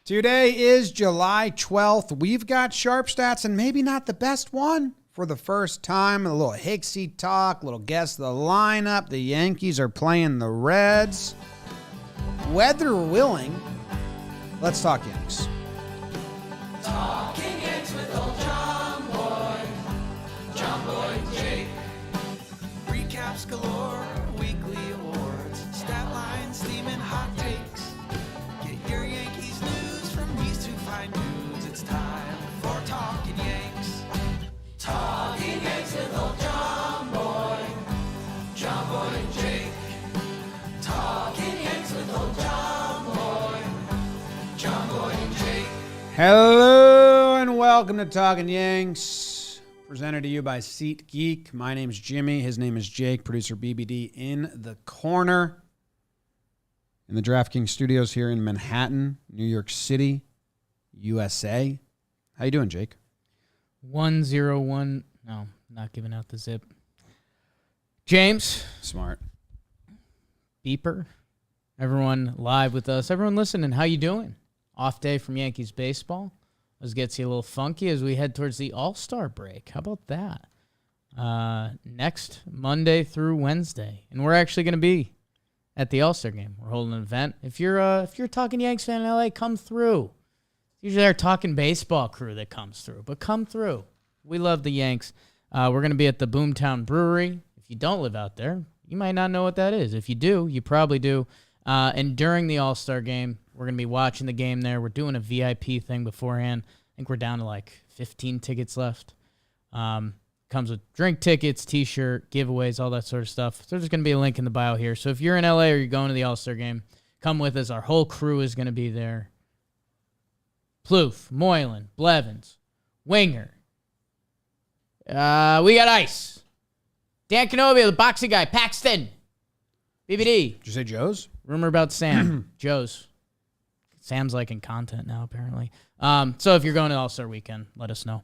Today is July 12th. We've got sharp stats and maybe not the best one for the first time. A little Hicksy talk, a little guess the lineup. The Yankees are playing the Reds. Weather willing, let's talk Yanks. Talking Yanks with old John Boy, Jake. Recaps galore, weekly awards, stat lines, steaming hot takes. Get your Yankees news from these two fine dudes. It's time for Talkin' Yanks. Talking Yanks with old John Boy, Jake. Talking Yanks with old John Boy, Jake. Hello and welcome to Talkin' Yanks, presented to you by SeatGeek. My name's Jimmy. His name is Jake, producer BBD in the corner. In the DraftKings studios here in Manhattan, New York City, USA. How you doing, Jake? 101. No, not giving out the zip. James. Smart. Beeper. Everyone live with us. Everyone listening, how you doing? Off day from Yankees baseball. This gets you a little funky as we head towards the All-Star break. How about that? Next Monday through Wednesday. And we're actually going to be at the All-Star game. We're holding an event. If you're a Talkin' Yanks fan in LA, come through. It's usually our Talkin' Baseball crew that comes through, but come through. We love the Yanks. We're going to be at the Boomtown Brewery. If you don't live out there, you might not know what that is. If you do, you probably do. And during the All-Star game, we're going to be watching the game there. We're doing a VIP thing beforehand. I think we're down to like 15 tickets left. Comes with drink tickets, T-shirt, giveaways, all that sort of stuff. So there's going to be a link in the bio here. So if you're in LA or you're going to the All-Star game, come with us. Our whole crew is going to be there. Plouffe, Moylan, Blevins, Winger. We got Ice. Dan Canobia, the boxing guy, Paxton. BBD. Did you say Joe's? Rumor about Sam. Joe's. Sam's liking content now, apparently. So if you're going to All-Star Weekend, let us know.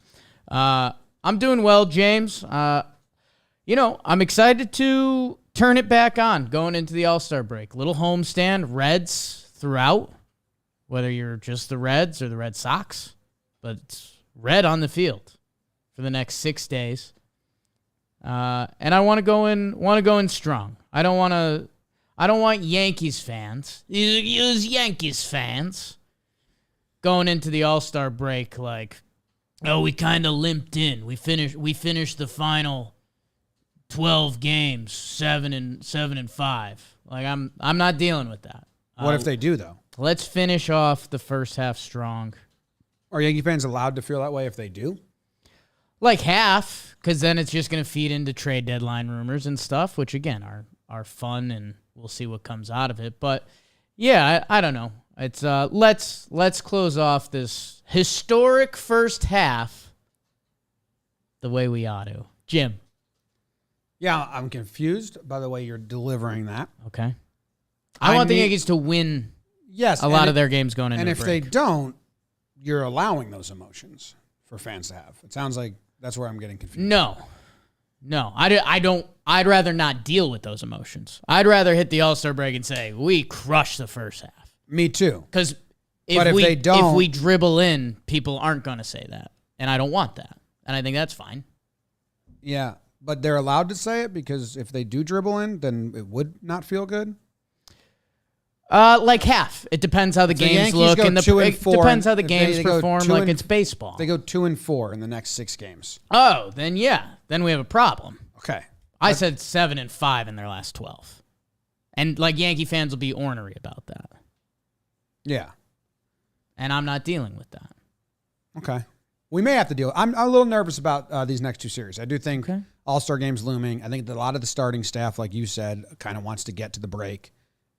I'm doing well, James. I'm excited to turn it back on going into the All-Star break. Little homestand, Reds throughout, whether you're just the Reds or the Red Sox, but it's red on the field for the next 6 days. And I want to go in strong. I don't want Yankees fans, these Yankees fans, going into the All-Star break like, oh, we kind of limped in. We finished the final 12 games 7-5. Like I'm not dealing with that. What if they do, though? Let's finish off the first half strong. Are Yankee fans allowed to feel that way if they do? Like half, because then it's just going to feed into trade deadline rumors and stuff, which again are fun, and we'll see what comes out of it. But yeah, I don't know. It's let's close off this historic first half the way we ought to. Jim. Yeah, I'm confused by the way you're delivering that. Okay. I want the Yankees to win. Yes, a lot of their games going into and the if break. they don't, you're allowing those emotions for fans to have. It sounds like that's where I'm getting confused. No, I don't. I'd rather not deal with those emotions. I'd rather hit the All-Star break and say we crushed the first half. Me too. Because if we dribble in, people aren't going to say that, and I don't want that, and I think that's fine. Yeah, but they're allowed to say it because if they do dribble in, then it would not feel good. Like half. It depends how the games look, and it depends how the games perform. Like it's baseball. They go 2-4 in the next 6 games. Oh, then yeah, then we have a problem. Okay, I said 7-5 in their last 12, and like Yankee fans will be ornery about that. Yeah, and I'm not dealing with that. Okay, we may have to deal. I'm a little nervous about these next 2 series. I do think All-Star game's looming. I think that a lot of the starting staff, like you said, kind of wants to get to the break,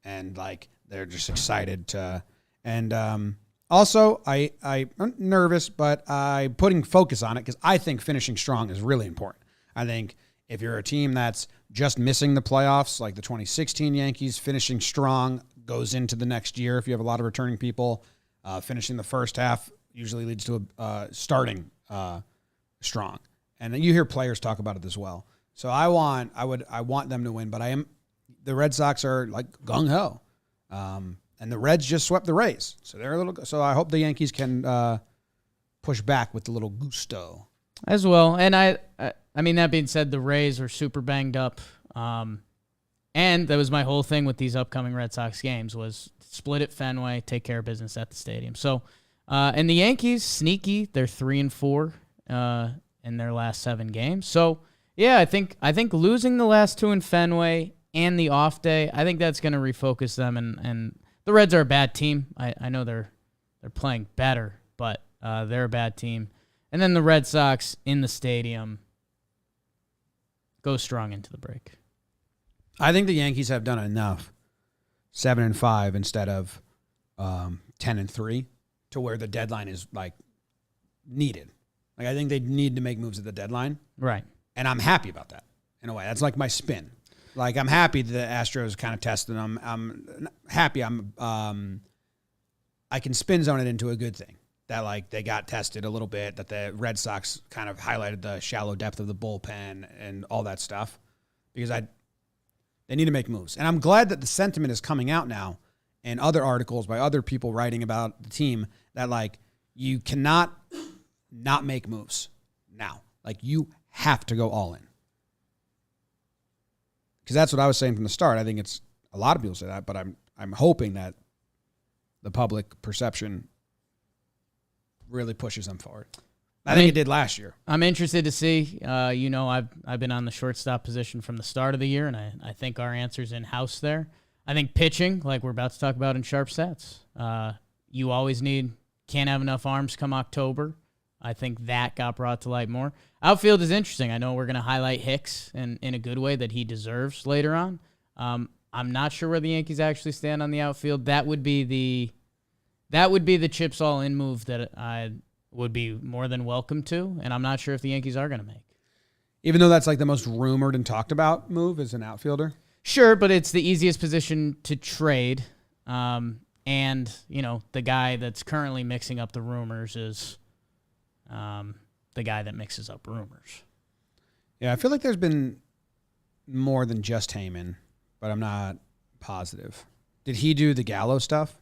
and like. They're just excited to, and also I'm nervous, but I'm putting focus on it because I think finishing strong is really important. I think if you're a team that's just missing the playoffs, like the 2016 Yankees, finishing strong goes into the next year. If you have a lot of returning people, finishing the first half usually leads to a starting strong, and you hear players talk about it as well. So I want them to win, but the Red Sox are like gung ho. And the Reds just swept the Rays. So they're a little. So I hope the Yankees can push back with a little gusto. As well. And I mean, that being said, the Rays are super banged up. And that was my whole thing with these upcoming Red Sox games was split at Fenway, take care of business at the stadium. So, and the Yankees, sneaky, they're 3-4 in their last 7 games. So, yeah, I think losing the last 2 in Fenway and the off day, I think that's going to refocus them. And the Reds are a bad team. I know they're playing better, but they're a bad team. And then the Red Sox in the stadium go strong into the break. I think the Yankees have done enough, 7-5 instead of 10-3, to where the deadline is like needed. Like I think they need to make moves at the deadline, right? And I'm happy about that in a way. That's like my spin. Like I'm happy that the Astros kind of tested them. I'm happy. I can spin zone it into a good thing. That like they got tested a little bit. That the Red Sox kind of highlighted the shallow depth of the bullpen and all that stuff, because they need to make moves. And I'm glad that the sentiment is coming out now and other articles by other people writing about the team that, like, you cannot not make moves now. Like, you have to go all in. Because that's what I was saying from the start. I think it's a lot of people say that, but I'm hoping that the public perception really pushes them forward. I think it did last year. I'm interested to see. I've been on the shortstop position from the start of the year, and I think our answer's in-house there. I think pitching, like we're about to talk about in Sharp Stats, you always can't have enough arms come October. I think that got brought to light more. Outfield is interesting. I know we're going to highlight Hicks in a good way that he deserves later on. I'm not sure where the Yankees actually stand on the outfield. That would be the chips all in move that I would be more than welcome to, and I'm not sure if the Yankees are going to make. Even though that's like the most rumored and talked about move as an outfielder? Sure, but it's the easiest position to trade. And, the guy that's currently mixing up the rumors is the guy that mixes up rumors. Yeah, I feel like there's been more than just Heyman, but I'm not positive. Did he do the Gallo stuff?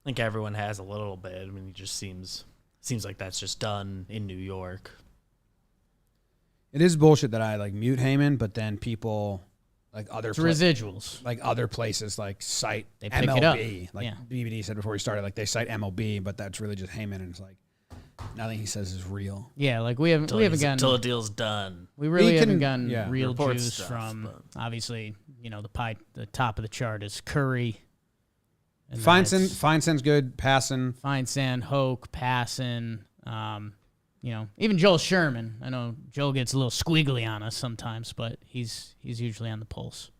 I think everyone has a little bit. I mean, it just seems like that's just done in New York. It is bullshit that I like mute Heyman, but then people like other residuals, like other places like cite they pick MLB. it up. Like yeah. BBD said before we started, like they cite MLB, but that's really just Heyman, and it's like nothing he says is real. Yeah, like we haven't gotten until the deal's done. We really haven't gotten real report juice stuff, from but obviously the top of the chart is Curry. Feinstein's good passing. Feinstein, Hoke, passing. Even Joel Sherman. I know Joel gets a little squiggly on us sometimes, but he's usually on the pulse.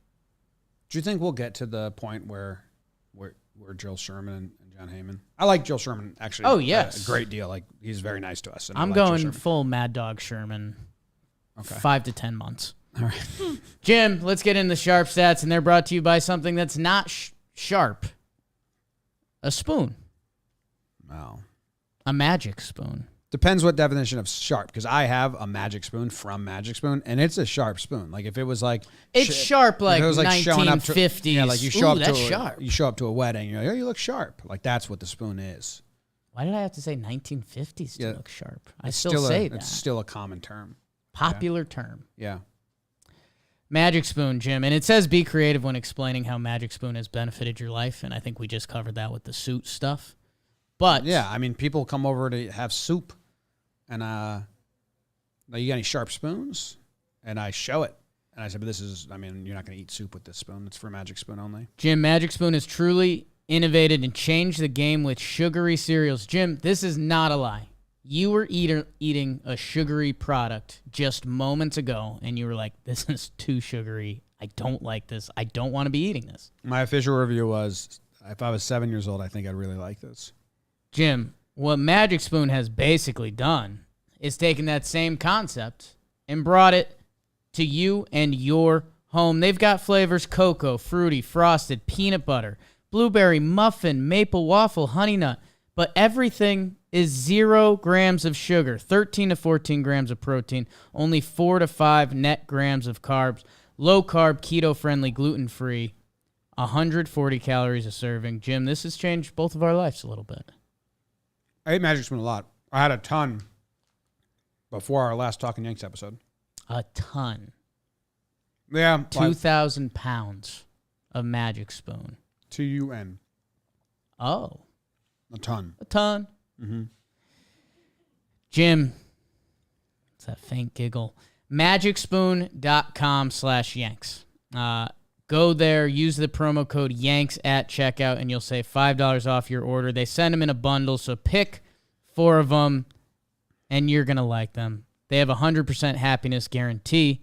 Do you think we'll get to the point where Joel Sherman and John Heyman? I like Joel Sherman actually. Oh yes, a great deal. Like he's very nice to us. And I'm I like going full Mad Dog Sherman. Okay. 5 to 10 months. All right, Jim. Let's get into Sharp Stats, and they're brought to you by something that's not sharp. A spoon. Wow. A magic spoon. Depends what definition of sharp, because I have a magic spoon from Magic Spoon, and it's a sharp spoon. Like if it was like it's sharp, like, it was like 1950s. Yeah, like you show up sharp. You show up to a wedding, you're like, oh, you look sharp. Like that's what the spoon is. Why did I have to say 1950s to look sharp? I still still say that. It's still a common term. Popular term. Yeah. Magic Spoon, Jim. And it says be creative when explaining how Magic Spoon has benefited your life. And I think we just covered that with the suit stuff. But yeah, I mean, people come over to have soup and you got any sharp spoons? And I show it. And I said, but you're not going to eat soup with this spoon. It's for Magic Spoon only. Jim, Magic Spoon has truly innovated and changed the game with sugary cereals. Jim, this is not a lie. You were eating a sugary product just moments ago, and you were like, this is too sugary. I don't like this. I don't want to be eating this. My official review was, if I was 7 years old, I think I'd really like this. Jim, what Magic Spoon has basically done is taken that same concept and brought it to you and your home. They've got flavors cocoa, fruity, frosted, peanut butter, blueberry, muffin, maple waffle, honey nut, but everything is 0 grams of sugar, 13 to 14 grams of protein, only 4 to 5 net grams of carbs, low carb, keto friendly, gluten free, 140 calories a serving. Jim, this has changed both of our lives a little bit. I ate Magic Spoon a lot. I had a ton before our last Talkin' Yanks episode. A ton. Yeah. 2,000 pounds of Magic Spoon. TUN. Oh. A ton. A ton. Mm-hmm. Jim, it's that faint giggle. MagicSpoon.com/Yanks. Go there, use the promo code Yanks at checkout, and you'll save $5 off your order. They send them in a bundle, so pick 4 of them, and you're going to like them. They have a 100% happiness guarantee,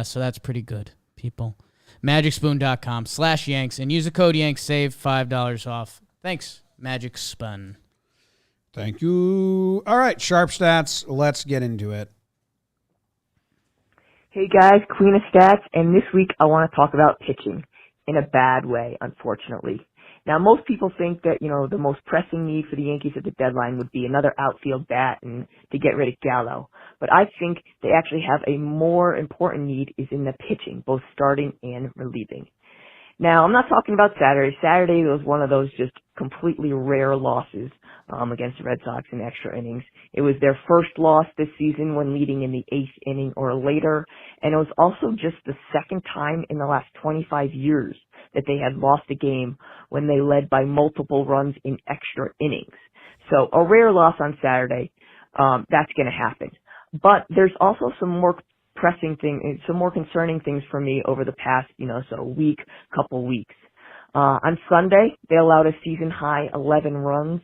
so that's pretty good, people. MagicSpoon.com/Yanks, and use the code Yanks, save $5 off. Thanks, Magic Spoon. Thank you. All right, Sharp Stats. Let's get into it. Hey guys, Queen of Stats, and this week I want to talk about pitching in a bad way, unfortunately. Now, most people think that, the most pressing need for the Yankees at the deadline would be another outfield bat and to get rid of Gallo. But I think they actually have a more important need is in the pitching, both starting and relieving. Now, I'm not talking about Saturday. Saturday was one of those just completely rare losses against the Red Sox in extra innings. It was their first loss this season when leading in the 8th inning or later, and it was also just the second time in the last 25 years that they had lost a game when they led by multiple runs in extra innings. So a rare loss on Saturday, that's going to happen. But there's also some more pressing things, some more concerning things for me over the past, couple weeks. On Sunday, they allowed a season high 11 runs.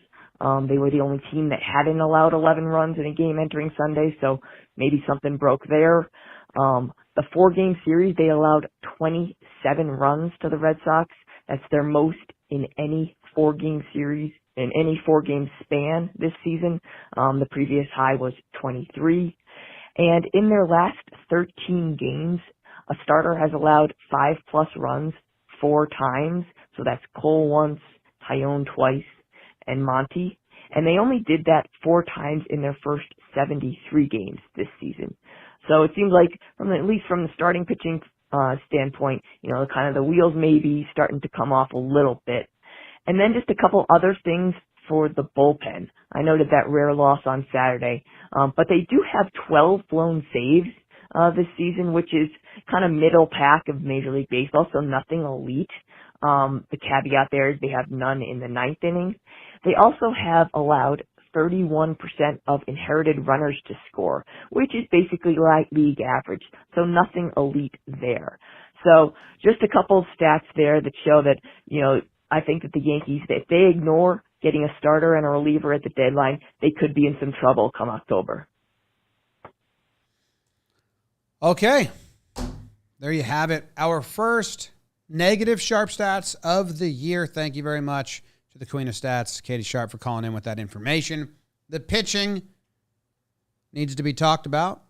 They were the only team that hadn't allowed 11 runs in a game entering Sunday, so maybe something broke there. The 4-game series, they allowed 27 runs to the Red Sox. That's their most in any 4-game series, in any 4-game span this season. The previous high was 23. And in their last 13 games, a starter has allowed 5+ runs 4 times. So that's Cole once, Tyone twice, and Monty. And they only did that 4 times in their first 73 games this season. So it seems like, at least from the starting pitching standpoint, kind of the wheels may be starting to come off a little bit. And then just a couple other things for the bullpen. I noted that rare loss on Saturday, but they do have 12 blown saves this season, which is kind of middle pack of Major League Baseball, so nothing elite. The caveat there is they have none in the 9th inning. They also have allowed 31% of inherited runners to score, which is basically like league average, so nothing elite there. So just a couple of stats there that show that, I think that the Yankees, if they ignore getting a starter and a reliever at the deadline, they could be in some trouble come October. Okay. There you have it. Our first negative Sharp Stats of the year. Thank you very much to the Queen of Stats, Katie Sharp, for calling in with that information. The pitching needs to be talked about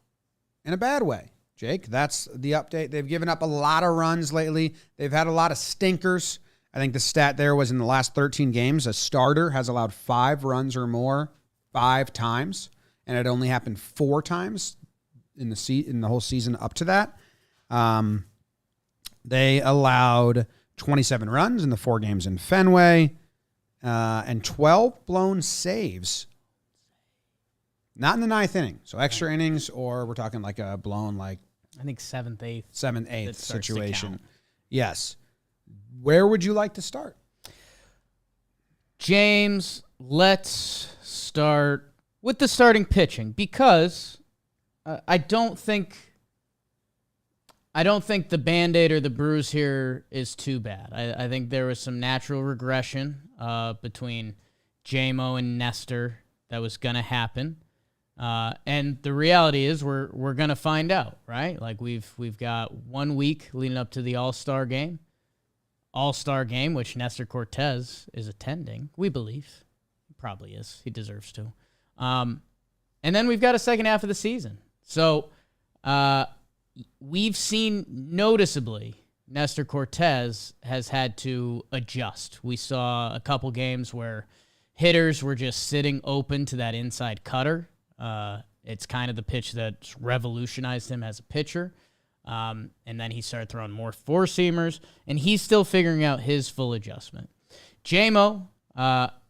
in a bad way. Jake, that's the update. They've given up a lot of runs lately. They've had a lot of stinkers. I think the stat there was in the last 13 games, a starter has allowed 5 runs or more 5 times, and it only happened 4 times in the whole season up to that. They allowed 27 runs in the 4 games in Fenway, and 12 blown saves. Not in the 9th inning, so extra innings, or we're talking like a blown I think 7th, 8th. 7th, 8th situation. Yes. Where would you like to start? James, let's start with the starting pitching because I don't think the Band-Aid or the bruise here is too bad. I think there was some natural regression between J-Mo and Nestor that was going to happen. And the reality is we're going to find out, right? Like we've got 1 week leading up to the All-Star game, which Nestor Cortez is attending, we believe. He probably is. He deserves to. And then we've got a second half of the season. So we've seen noticeably Nestor Cortez has had to adjust. We saw a couple games where hitters were just sitting open to that inside cutter. It's kind of the pitch that's revolutionized him as a pitcher. And then he started throwing more four-seamers, and he's still figuring out his full adjustment. J-Mo,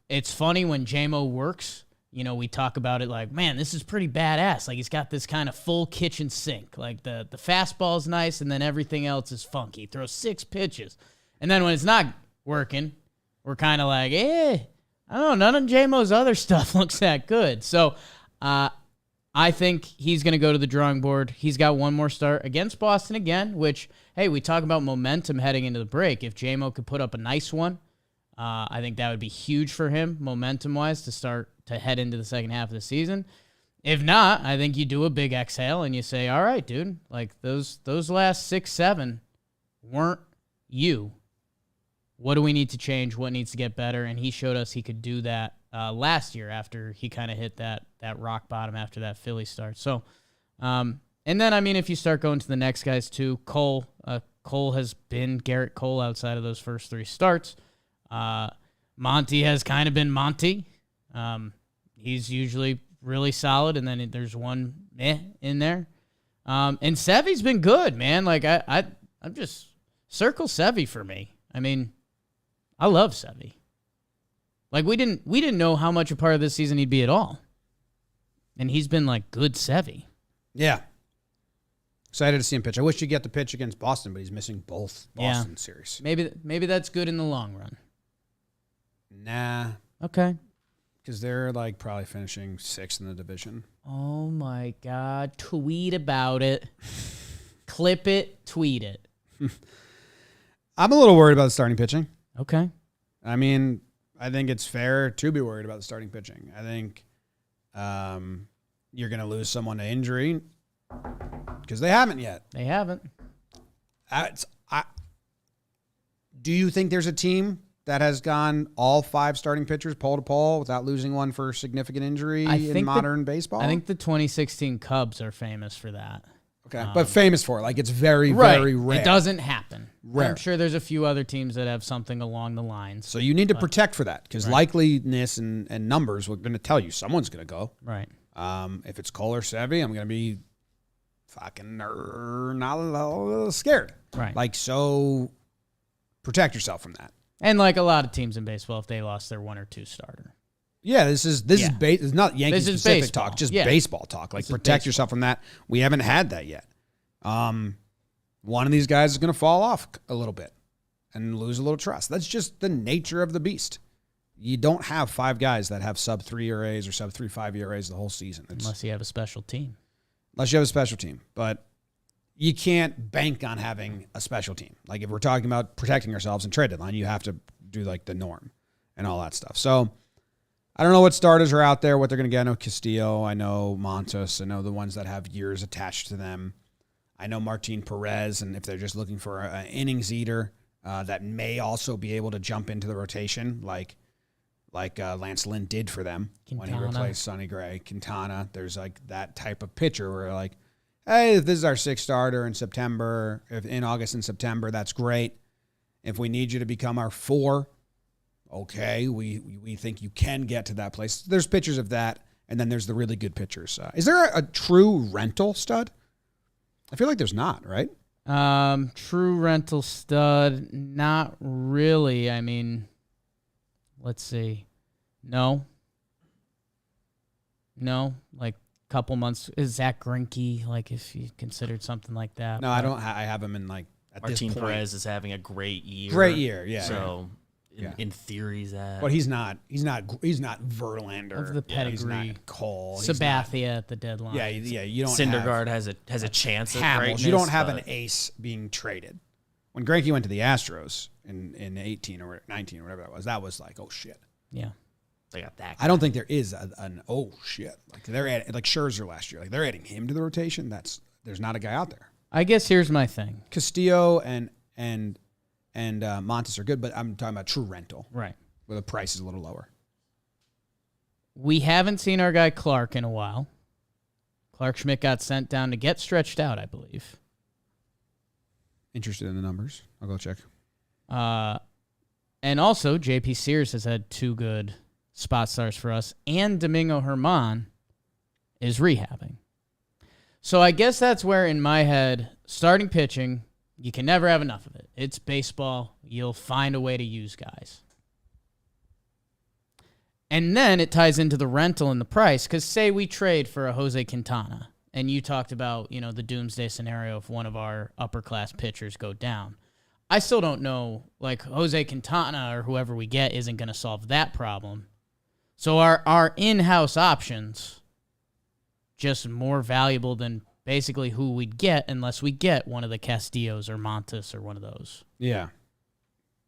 it's funny when J-Mo works. You know, we talk about it like, man, this is pretty badass. Like, he's got this kind of full kitchen sink. Like, the fastball's nice, and then everything else is funky. He throws 6 pitches. And then when it's not working, we're kind of like, I don't know, none of J-Mo's other stuff looks that good. So, I think he's going to go to the drawing board. He's got one more start against Boston again, which, hey, we talk about momentum heading into the break. If J-Mo could put up a nice one, I think that would be huge for him, momentum-wise, to head into the second half of the season. If not, I think you do a big exhale and you say, all right, dude, like those last 6, 7 weren't you. What do we need to change? What needs to get better? And he showed us he could do that last year after he kind of hit that rock bottom after that Philly start. So, and then, I mean, if you start going to the next guys too, Cole has been Garrett Cole outside of those first 3 starts. Monty has kind of been Monty. He's usually really solid, and then there's one in there. And Sevy's been good, man. Like I'm just circle Sevy for me. I mean, I love Sevy. Like we didn't know how much a part of this season he'd be at all, and he's been like good Sevy. Yeah. Excited to see him pitch. I wish he'd get the pitch against Boston, but he's missing both Boston series. Maybe that's good in the long run. Nah. Okay. Because they're like probably finishing 6th in the division. Oh my God. Tweet about it. Clip it. Tweet it. I'm a little worried about the starting pitching. Okay. I mean, I think it's fair to be worried about the starting pitching. I think you're going to lose someone to injury because they haven't yet. They haven't. Do you think there's a team that has gone all 5 starting pitchers pole to pole without losing one for significant injury in modern baseball? I think the 2016 Cubs are famous for that. Okay, but famous for it. Like, it's very, very rare. It doesn't happen. Rare. I'm sure there's a few other teams that have something along the lines. So you need to protect for that because likeliness and numbers are going to tell you someone's going to go. Right. If it's Cole or Sevy, I'm going to be fucking not a little scared. Right. Like, so protect yourself from that. And like a lot of teams in baseball, if they lost their 1 or 2 starter. Yeah, this is it's not Yankee specific baseball. talk, just baseball talk. Like, protect yourself from that. We haven't had that yet. One of these guys is going to fall off a little bit and lose a little trust. That's just the nature of the beast. You don't have 5 guys that have sub-3 ERAs or sub-3.5 ERAs the whole season. Unless you have a special team. Unless you have a special team. But you can't bank on having a special team. Like, if we're talking about protecting ourselves in trade deadline, you have to do like the norm and all that stuff. So I don't know what starters are out there, what they're going to get. I know Castillo. I know Montes. I know the ones that have years attached to them. I know Martin Perez, and if they're just looking for an innings eater that may also be able to jump into the rotation, like Lance Lynn did for them when he replaced Sonny Gray. Quintana, there's like that type of pitcher where like, hey, if this is our 6th starter in September, if in August and September, that's great. If we need you to become our 4, okay, we think you can get to that place. There's pitchers of that, and then there's the really good pitchers. Is there a true rental stud? I feel like there's not, right? True rental stud, not really. I mean, let's see. No, like a couple months. Is Zach Greinke, like, if you considered something like that? No, I don't. I have him in like at Martin this point. Perez is having a great year. Great year, yeah. So in theory, that. But he's not Verlander Of the pedigree. He's not Cole. Sabathia at the deadline. Yeah. You don't. Syndergaard has a chance at Hamels. greatness. You don't have an ace being traded. When Greinke went to the Astros in 18 or 19 or whatever that was like, oh shit. Yeah. They got that. I don't think there is an oh shit. Like they're adding, like Scherzer last year. Like they're adding him to the rotation. There's not a guy out there. I guess here's my thing. Castillo and Montes are good, but I'm talking about true rental. Right. Where the price is a little lower. We haven't seen our guy Clark in a while. Clark Schmidt got sent down to get stretched out, I believe. Interested in the numbers. I'll go check. And also, J.P. Sears has had 2 good spot starts for us, and Domingo Germán is rehabbing. So I guess that's where, in my head, starting pitching, you can never have enough of it. It's baseball. You'll find a way to use guys. And then it ties into the rental and the price, because say we trade for a Jose Quintana, and you talked about, the doomsday scenario if one of our upper-class pitchers go down. I still don't know, like, Jose Quintana or whoever we get isn't going to solve that problem. So our in-house options just more valuable than basically who we'd get unless we get one of the Castillos or Montes or one of those. Yeah.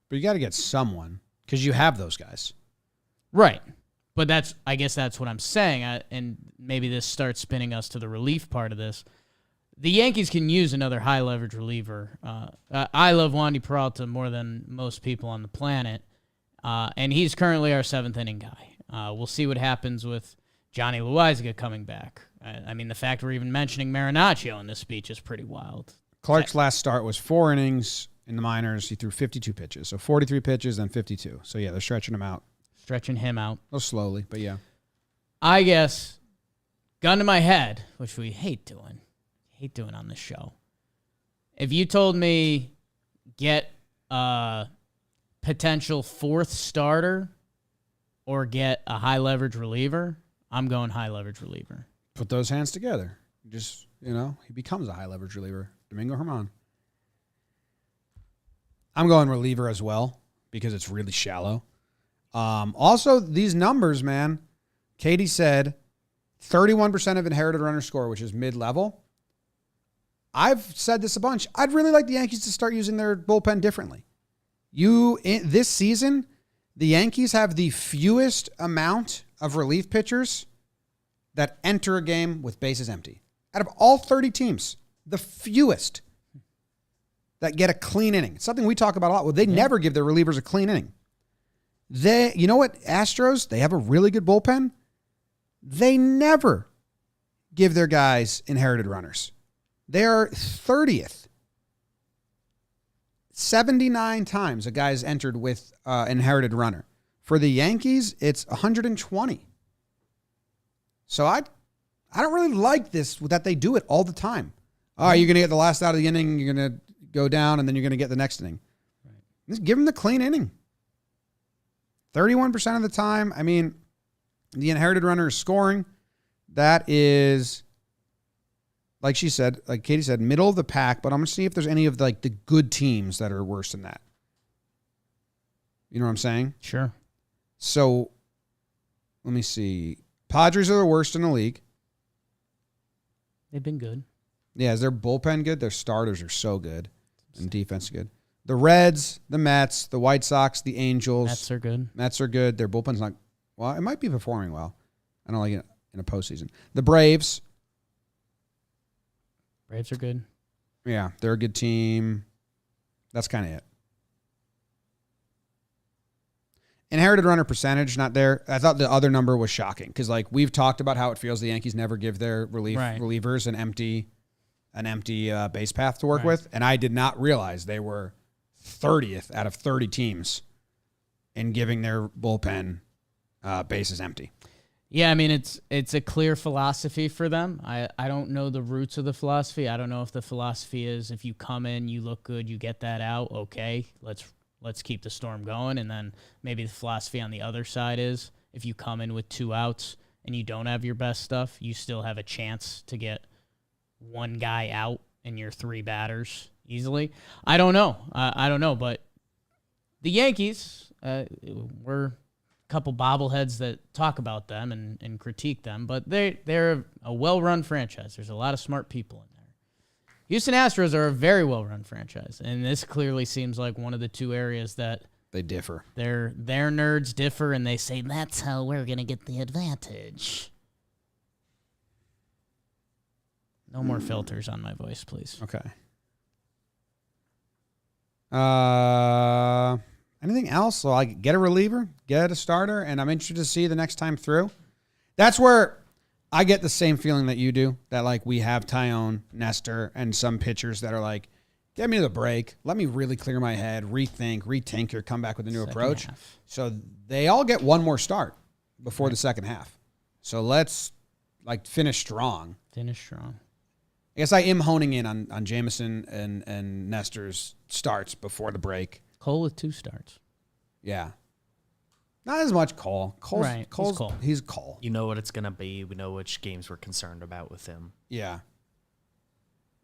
But you got to get someone because you have those guys. Right. But I guess that's what I'm saying. And maybe this starts spinning us to the relief part of this. The Yankees can use another high-leverage reliever. I love Wandy Peralta more than most people on the planet, and he's currently our seventh-inning guy. We'll see what happens with Johnny Loizaga coming back. I mean, the fact we're even mentioning Marinaccio in this speech is pretty wild. Clark's last start was 4 innings in the minors. He threw 52 pitches. So 43 pitches, then 52. So, yeah, they're stretching him out. Stretching him out. A little slowly, but yeah. I guess, gun to my head, which we hate doing on this show. If you told me get a potential fourth starter or get a high-leverage reliever, I'm going high-leverage reliever. Put those hands together. Just, he becomes a high-leverage reliever. Domingo Germán. I'm going reliever as well because it's really shallow. Also, these numbers, man, Katie said 31% of inherited runners score, which is mid-level. I've said this a bunch. I'd really like the Yankees to start using their bullpen differently. This season, the Yankees have the fewest amount of relief pitchers that enter a game with bases empty. Out of all 30 teams, the fewest that get a clean inning. It's something we talk about a lot. Well, they never give their relievers a clean inning. You know what, Astros, they have a really good bullpen. They never give their guys inherited runners. They're 30th. 79 times a guy's entered with inherited runner. For the Yankees, it's 120. So I don't really like this, that they do it all the time. All right, you're going to get the last out of the inning, you're going to go down, and then you're going to get the next inning. Right. Just give them the clean inning. 31% of the time, I mean, the inherited runner is scoring. That is, like Katie said, middle of the pack, but I'm going to see if there's any of the good teams that are worse than that. You know what I'm saying? Sure. So, let me see. Padres are the worst in the league. They've been good. Yeah, is their bullpen good? Their starters are so good. And defense is good. The Reds, the Mets, the White Sox, the Angels. Mets are good. Mets are good. Their bullpen's not, well, it might be performing well. I don't like it in a postseason. The Braves. Braves are good. Yeah, they're a good team. That's kind of it. Inherited runner percentage, not there. I thought the other number was shocking because, we've talked about how it feels the Yankees never give their relievers an empty base path to work with, and I did not realize they were 30th out of 30 teams in giving their bullpen bases empty. Yeah, I mean, it's a clear philosophy for them. I don't know the roots of the philosophy. I don't know if the philosophy is if you come in, you look good, you get that out, okay, let's keep the storm going. And then maybe the philosophy on the other side is if you come in with 2 outs and you don't have your best stuff, you still have a chance to get one guy out and your 3 batters easily. I don't know. I don't know, but the Yankees, we're a couple bobbleheads that talk about them and critique them, but they're a well-run franchise. There's a lot of smart people in there. Houston Astros are a very well-run franchise, and this clearly seems like one of the 2 areas that they differ. Their nerds differ, and they say, that's how we're going to get the advantage. No more filters on my voice, please. Okay. Anything else? So get a reliever, get a starter, and I'm interested to see the next time through. That's where I get the same feeling that you do, that we have Tyone, Nestor, and some pitchers that are get me to the break. Let me really clear my head, retinker, come back with a new approach. Half. So they all get one more start before the second half. So let's finish strong. Finish strong. guess I am honing in on Jameson and Nestor's starts before the break. Cole with 2 starts. Yeah. Not as much Cole. Cole's Cole. He's Cole. You know what it's going to be. We know which games we're concerned about with him. Yeah.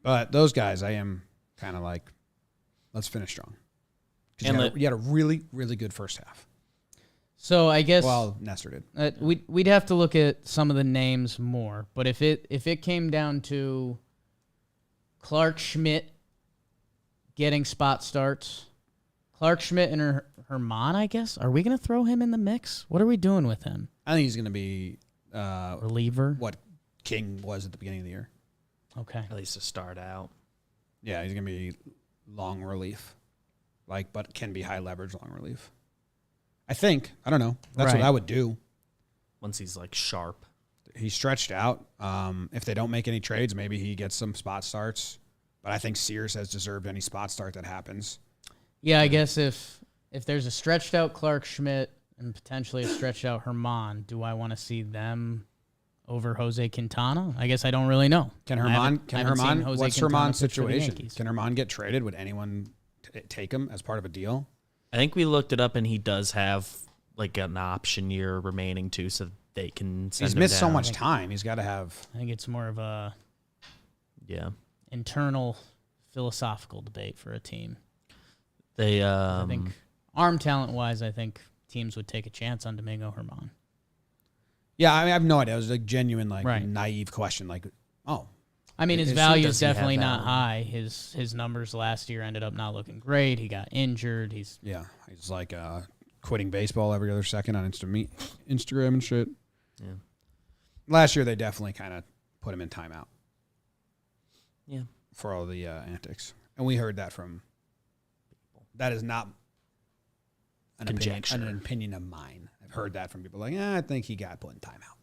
But those guys, I am kind of like, let's finish strong. Because you had a really, really good first half. So I guess Nestor did. We'd have to look at some of the names more. But if it came down to Clark Schmidt getting spot starts, Clark Schmidt and Herman, I guess, are we going to throw him in the mix? What are we doing with him? I think he's going to be reliever. What King was at the beginning of the year. Okay. At least to start out. Yeah, he's going to be long relief, but can be high leverage long relief. I think. I don't know. That's what I would do. Once he's sharp. He's stretched out. If they don't make any trades, maybe he gets some spot starts. But I think Sears has deserved any spot start that happens. Yeah, I guess if there's a stretched out Clark Schmidt and potentially a stretched out Herman, do I want to see them over Jose Quintana? I guess I don't really know. What's Herman's situation? Can Herman get traded? Would anyone take him as part of a deal? I think we looked it up, and he does have an option year remaining too, so they can send He's him missed down. so much time. He's got to have. I think it's more of a internal philosophical debate for a team. I think arm talent wise, I think teams would take a chance on Domingo Herman. Yeah, I have no idea. It was a genuine, naive question. I mean, his value is definitely not high. His numbers last year ended up not looking great. He got injured. He's quitting baseball every other second on Instagram and shit. Yeah. Last year, they definitely kind of put him in timeout. Yeah. For all the antics. And we heard that from people. That is not an opinion of mine. I've heard that from people I think he got put in timeout.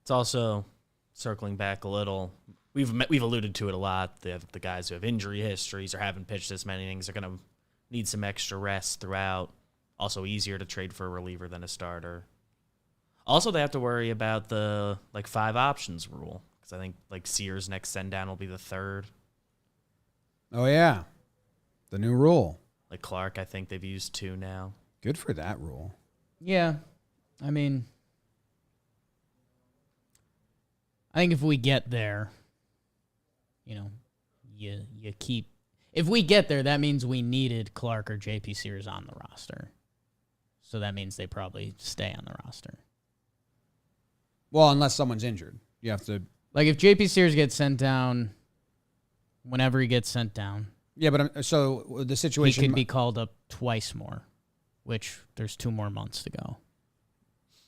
It's also circling back a little. We've alluded to it a lot. The guys who have injury histories or haven't pitched this many innings are going to need some extra rest throughout. Also easier to trade for a reliever than a starter. Also, they have to worry about the 5 options rule. Because I think Sears' next send down will be the 3rd. Oh yeah, the new rule. Clark, I think they've used 2 now. Good for that rule. Yeah, I mean, I think if we get there, you keep. If we get there, that means we needed Clark or JP Sears on the roster. So that means they probably stay on the roster. Well, unless someone's injured, you have to. If JP Sears gets sent down, whenever he gets sent down. Yeah, but so the situation. He could be called up twice more, which there's 2 more months to go.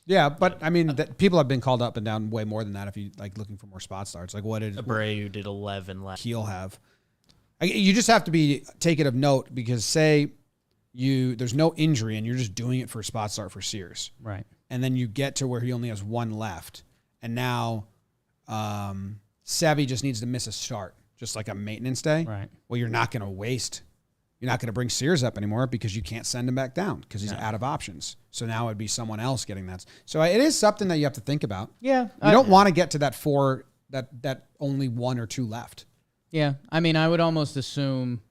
Yeah, but I mean, people have been called up and down way more than that if you looking for more spot starts. What did Abreu did 11 last. He'll have. You just have to take it of note because there's no injury and you're just doing it for a spot start for Sears. Right. And then you get to where he only has 1 left. And now Savvy just needs to miss a start, just like a maintenance day. Right. Well, you're not going to bring Sears up anymore because you can't send him back down because he's out of options. So now it'd be someone else getting that. So it is something that you have to think about. Yeah. You don't want to get to that 4, that only 1 or 2 left. Yeah. I mean, I would almost assume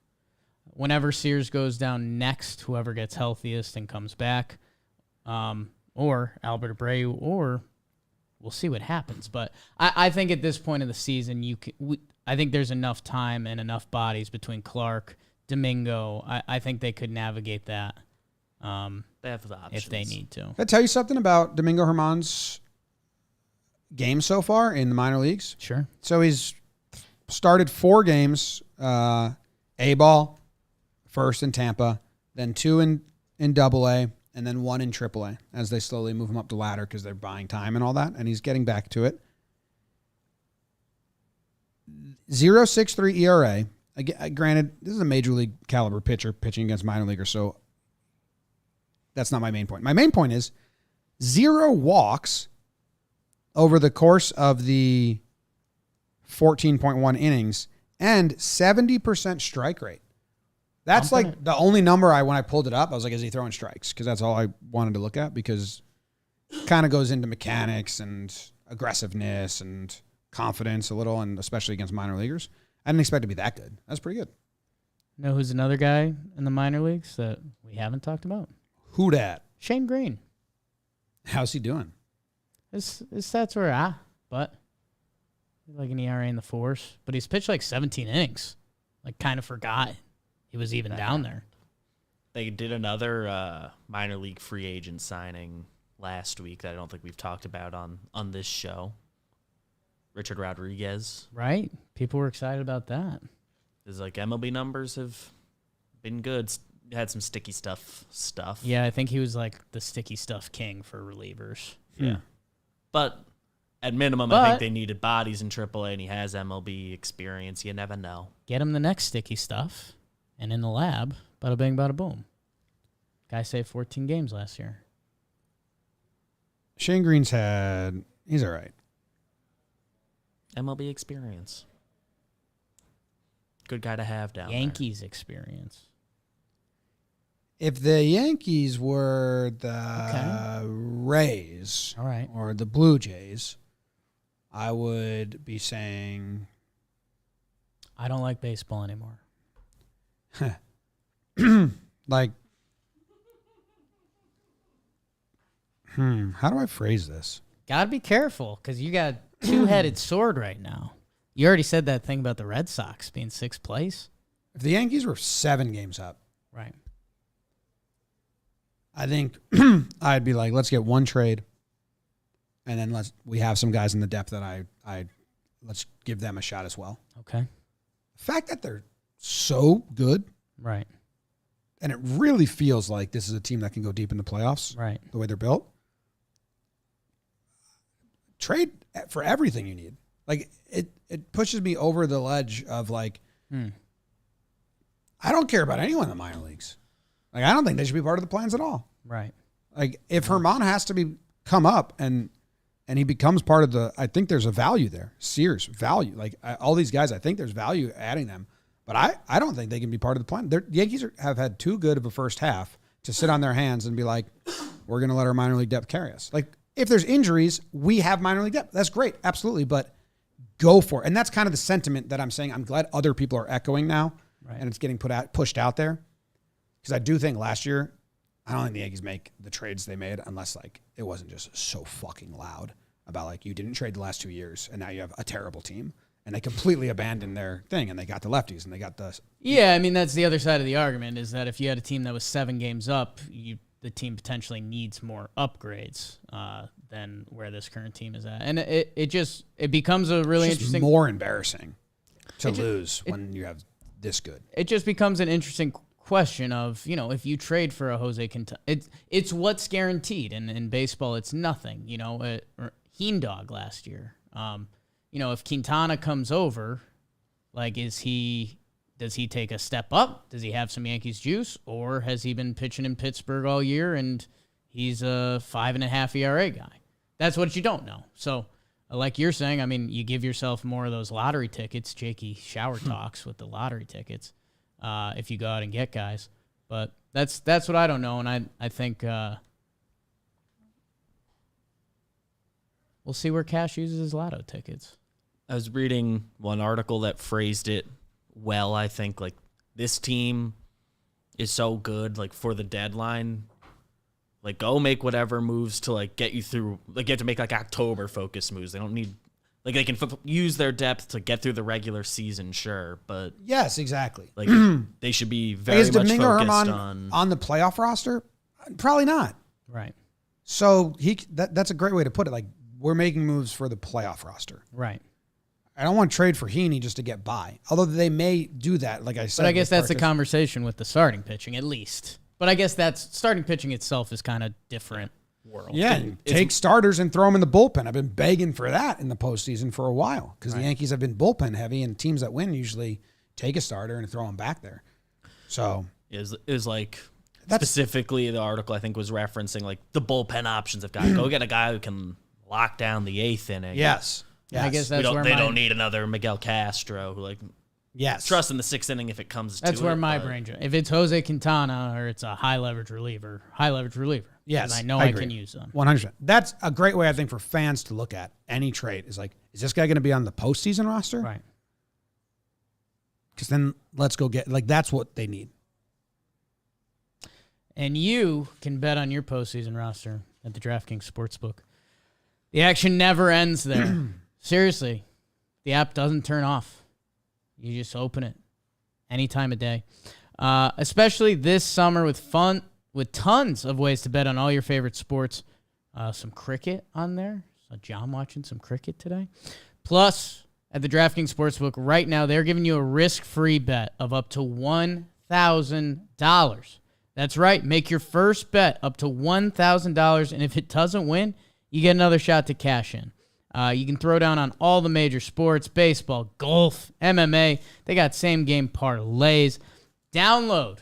whenever Sears goes down next, whoever gets healthiest and comes back, or Albert Abreu, or we'll see what happens. But I think at this point of the season, I think there's enough time and enough bodies between Clark, Domingo. I think they could navigate that. They have the options if they need to. Can I tell you something about Domingo Herman's game so far in the minor leagues? Sure. So he's started 4 games, A-ball, first in Tampa, then 2 in Double-A, and then 1 in Triple-A as they slowly move him up the ladder because they're buying time and all that, and he's getting back to it. 0.63 ERA. Granted, this is a major league caliber pitcher pitching against minor leaguers, so that's not my main point. My main point is 0 walks over the course of the 14.1 innings and 70% strike rate. That's the only number when I pulled it up, I was like, is he throwing strikes? Because that's all I wanted to look at because it kind of goes into mechanics and aggressiveness and confidence a little, and especially against minor leaguers. I didn't expect it to be that good. That's pretty good. Know who's another guy in the minor leagues that we haven't talked about? Who dat? Shane Green. How's he doing? His stats were but like an ERA in the fours. But he's pitched like 17 innings. Like kind of forgot he was even down there. They did another minor league free agent signing last week that I don't think we've talked about on this show. Richard Rodriguez. Right? People were excited about that. His MLB numbers have been good. Had some sticky stuff. Yeah, I think he was like the sticky stuff king for relievers. Yeah. But at minimum, I think they needed bodies in AAA, and he has MLB experience. You never know. Get him the next sticky stuff, and in the lab, bada bing, bada boom. Guy saved 14 games last year. Shane Green's he's all right. MLB experience. Good guy to have down Yankees experience. If the Yankees were the Rays All right. or the Blue Jays, I would be saying I don't like baseball anymore. like how do I phrase this? Gotta be careful because you got two-headed sword right now. You already said that thing about the Red Sox being sixth place. If the Yankees were 7 games up, Right. I think I'd be like, let's get one trade, and then we have some guys in the depth that let's give them a shot as well. Okay. The fact that they're so good, Right. and it really feels like this is a team that can go deep in the playoffs, Right. the way they're built. Trade for everything you need. Like it pushes me over the ledge of like, I don't care about anyone in the minor leagues. Like I don't think they should be part of the plans at all. Right. Like if Herman has to come up and he becomes part of the, I think there's a value there. Serious value. Like all these guys, I think there's value adding them. But I don't think they can be part of the plan. The Yankees have had too good of a first half to sit on their hands and be like, we're going to let our minor league depth carry us. Like if there's injuries, we have minor league depth. That's great. Absolutely. But go for it. And that's kind of the sentiment that I'm saying. I'm glad other people are echoing now, right. And it's getting pushed out there. Because I do think last year, I don't think the Yankees make the trades they made unless like it wasn't just so fucking loud about like you didn't trade the last 2 years and now you have a terrible team. And they completely abandoned their thing and they got the lefties and they got the... Yeah, I mean, that's the other side of the argument is that if you had a team that was 7 games up, the team potentially needs more upgrades than where this current team is at. And it becomes a really interesting... more embarrassing to lose when you have this good. It just becomes an interesting question of, if you trade for a Jose Quintana, it's what's guaranteed. And in baseball, it's nothing. Heen Dog last year. If Quintana comes over, like, does he take a step up? Does he have some Yankees juice? Or has he been pitching in Pittsburgh all year and he's a 5.5 ERA guy? That's what you don't know. So, like you're saying, I mean, you give yourself more of those lottery tickets, Jakey shower talks with the lottery tickets, if you go out and get guys. But that's what I don't know, and I think we'll see where Cash uses his lotto tickets. I was reading one article that phrased it well, I think. Like, this team is so good, like, for the deadline. Like, go make whatever moves to, like, get you through. Like, you have to make, like, October-focused moves. They don't need... Like, they can use their depth to get through the regular season, sure, but... Yes, exactly. Like, they should be very much Domingo focused Herman on the playoff roster? Probably not. Right. So, that's a great way to put it. Like, we're making moves for the playoff roster. Right. I don't want to trade for Heaney just to get by. Although they may do that, like I said. But I guess that's the conversation with the starting pitching, at least. But I guess that's starting pitching itself is kind of different world. Yeah, take starters and throw them in the bullpen. I've been begging for that in the postseason for a while because the Yankees have been bullpen heavy, and teams that win usually take a starter and throw them back there. So it was like specifically the article I think was referencing like the bullpen options have got. Go get a guy who can lock down the 8th inning. Yes. I guess that's where they don't need another Miguel Castro who trust in the 6th inning if it comes to it. That's where my brain. If it's Jose Quintana or it's a high leverage reliever. Yes, And I know I I agree. can use them. 100%. That's a great way, I think, for fans to look at any trade. Is like, is this guy going to be on the postseason roster? Right. Because then let's go get, like, that's what they need. And you can bet on your postseason roster at the DraftKings Sportsbook. The action never ends there. Seriously, the app doesn't turn off. You just open it any time of day. Especially this summer with tons of ways to bet on all your favorite sports. Some cricket on there. Saw John watching some cricket today. Plus, at the DraftKings Sportsbook right now, they're giving you a risk-free bet of up to $1,000. That's right. Make your first bet up to $1,000, and if it doesn't win, you get another shot to cash in. You can throw down on all the major sports, baseball, golf, MMA. They got same-game parlays. Download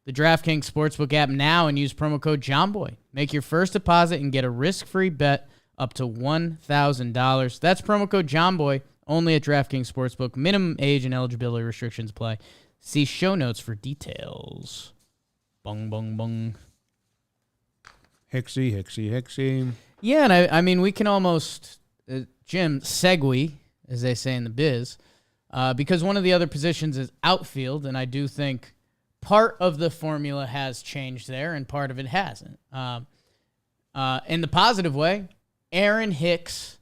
the DraftKings Sportsbook app now and use promo code JOHNBOY. Make your first deposit and get a risk-free bet up to $1,000. That's promo code JOHNBOY, only at DraftKings Sportsbook. Minimum age and eligibility restrictions apply. See show notes for details. Bung, bung, bung. Hicksy. Yeah, and I mean, we can almost, Jim, segue, as they say in the biz, because one of the other positions is outfield, and I do think part of the formula has changed there, and part of it hasn't. In the positive way, Aaron Hicks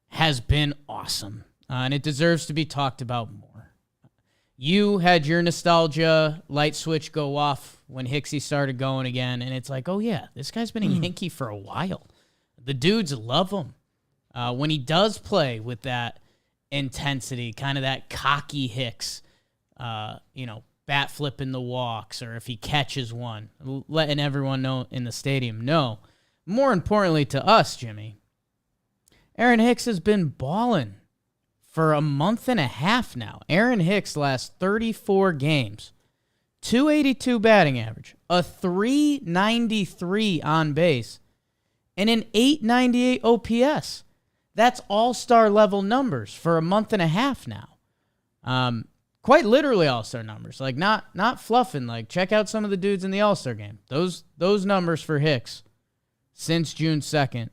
has been awesome, and it deserves to be talked about more. You had your nostalgia light switch go off when Hicksy started going again, and it's like, oh yeah, this guy's been a Yankee for a while. The dudes love him. When he does play with that intensity, kind of that cocky Hicks, bat flipping the walks, or if he catches one, letting everyone know in the stadium know. More importantly to us, Jimmy, Aaron Hicks has been balling for a month and a half now. Aaron Hicks last 34 games, 282 batting average, a 393 on base, and an 898 OPS. That's all-star level numbers for a month and a half now. Quite literally all-star numbers. Like not fluffing. Like, check out some of the dudes in the all-star game. Those numbers for Hicks since June 2nd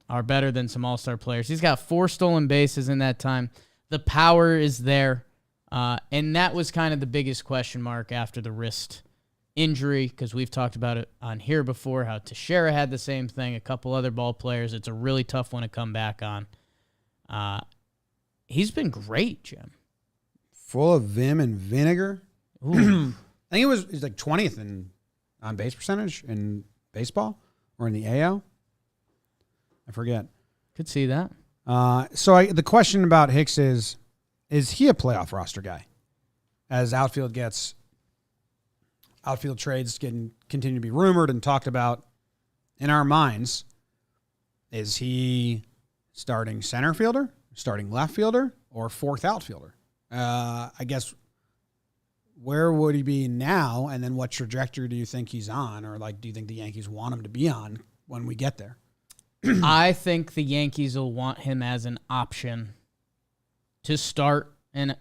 are better than some all-star players. He's got 4 stolen bases in that time. The power is there. And that was kind of the biggest question mark after the wrist injury, because we've talked about it on here before, how Teixeira had the same thing, a couple other ball players. It's a really tough one to come back on. He's been great, Jim. Full of vim and vinegar. Ooh. I think he's like 20th in on base percentage in baseball or in the AL. I forget. Could see that. The question about Hicks is he a playoff roster guy? As outfield trades continue to be rumored and talked about in our minds, is he starting center fielder, starting left fielder, or fourth outfielder? I guess, where would he be now, and then what trajectory do you think he's on, or like, do you think the Yankees want him to be on when we get there? I think the Yankees will want him as an option to start in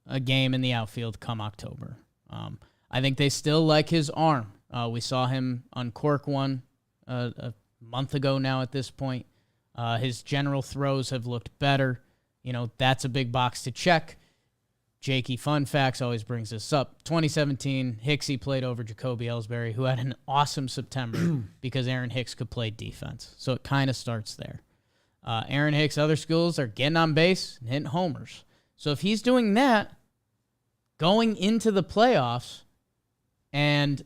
a game in the outfield come October. I think they still like his arm. We saw him uncork one a month ago now at this point. His general throws have looked better. That's a big box to check. Jakey Fun Facts always brings this up. 2017, Hicksy played over Jacoby Ellsbury, who had an awesome September because Aaron Hicks could play defense. So it kind of starts there. Aaron Hicks' other skills are getting on base and hitting homers. So if he's doing that, going into the playoffs, and,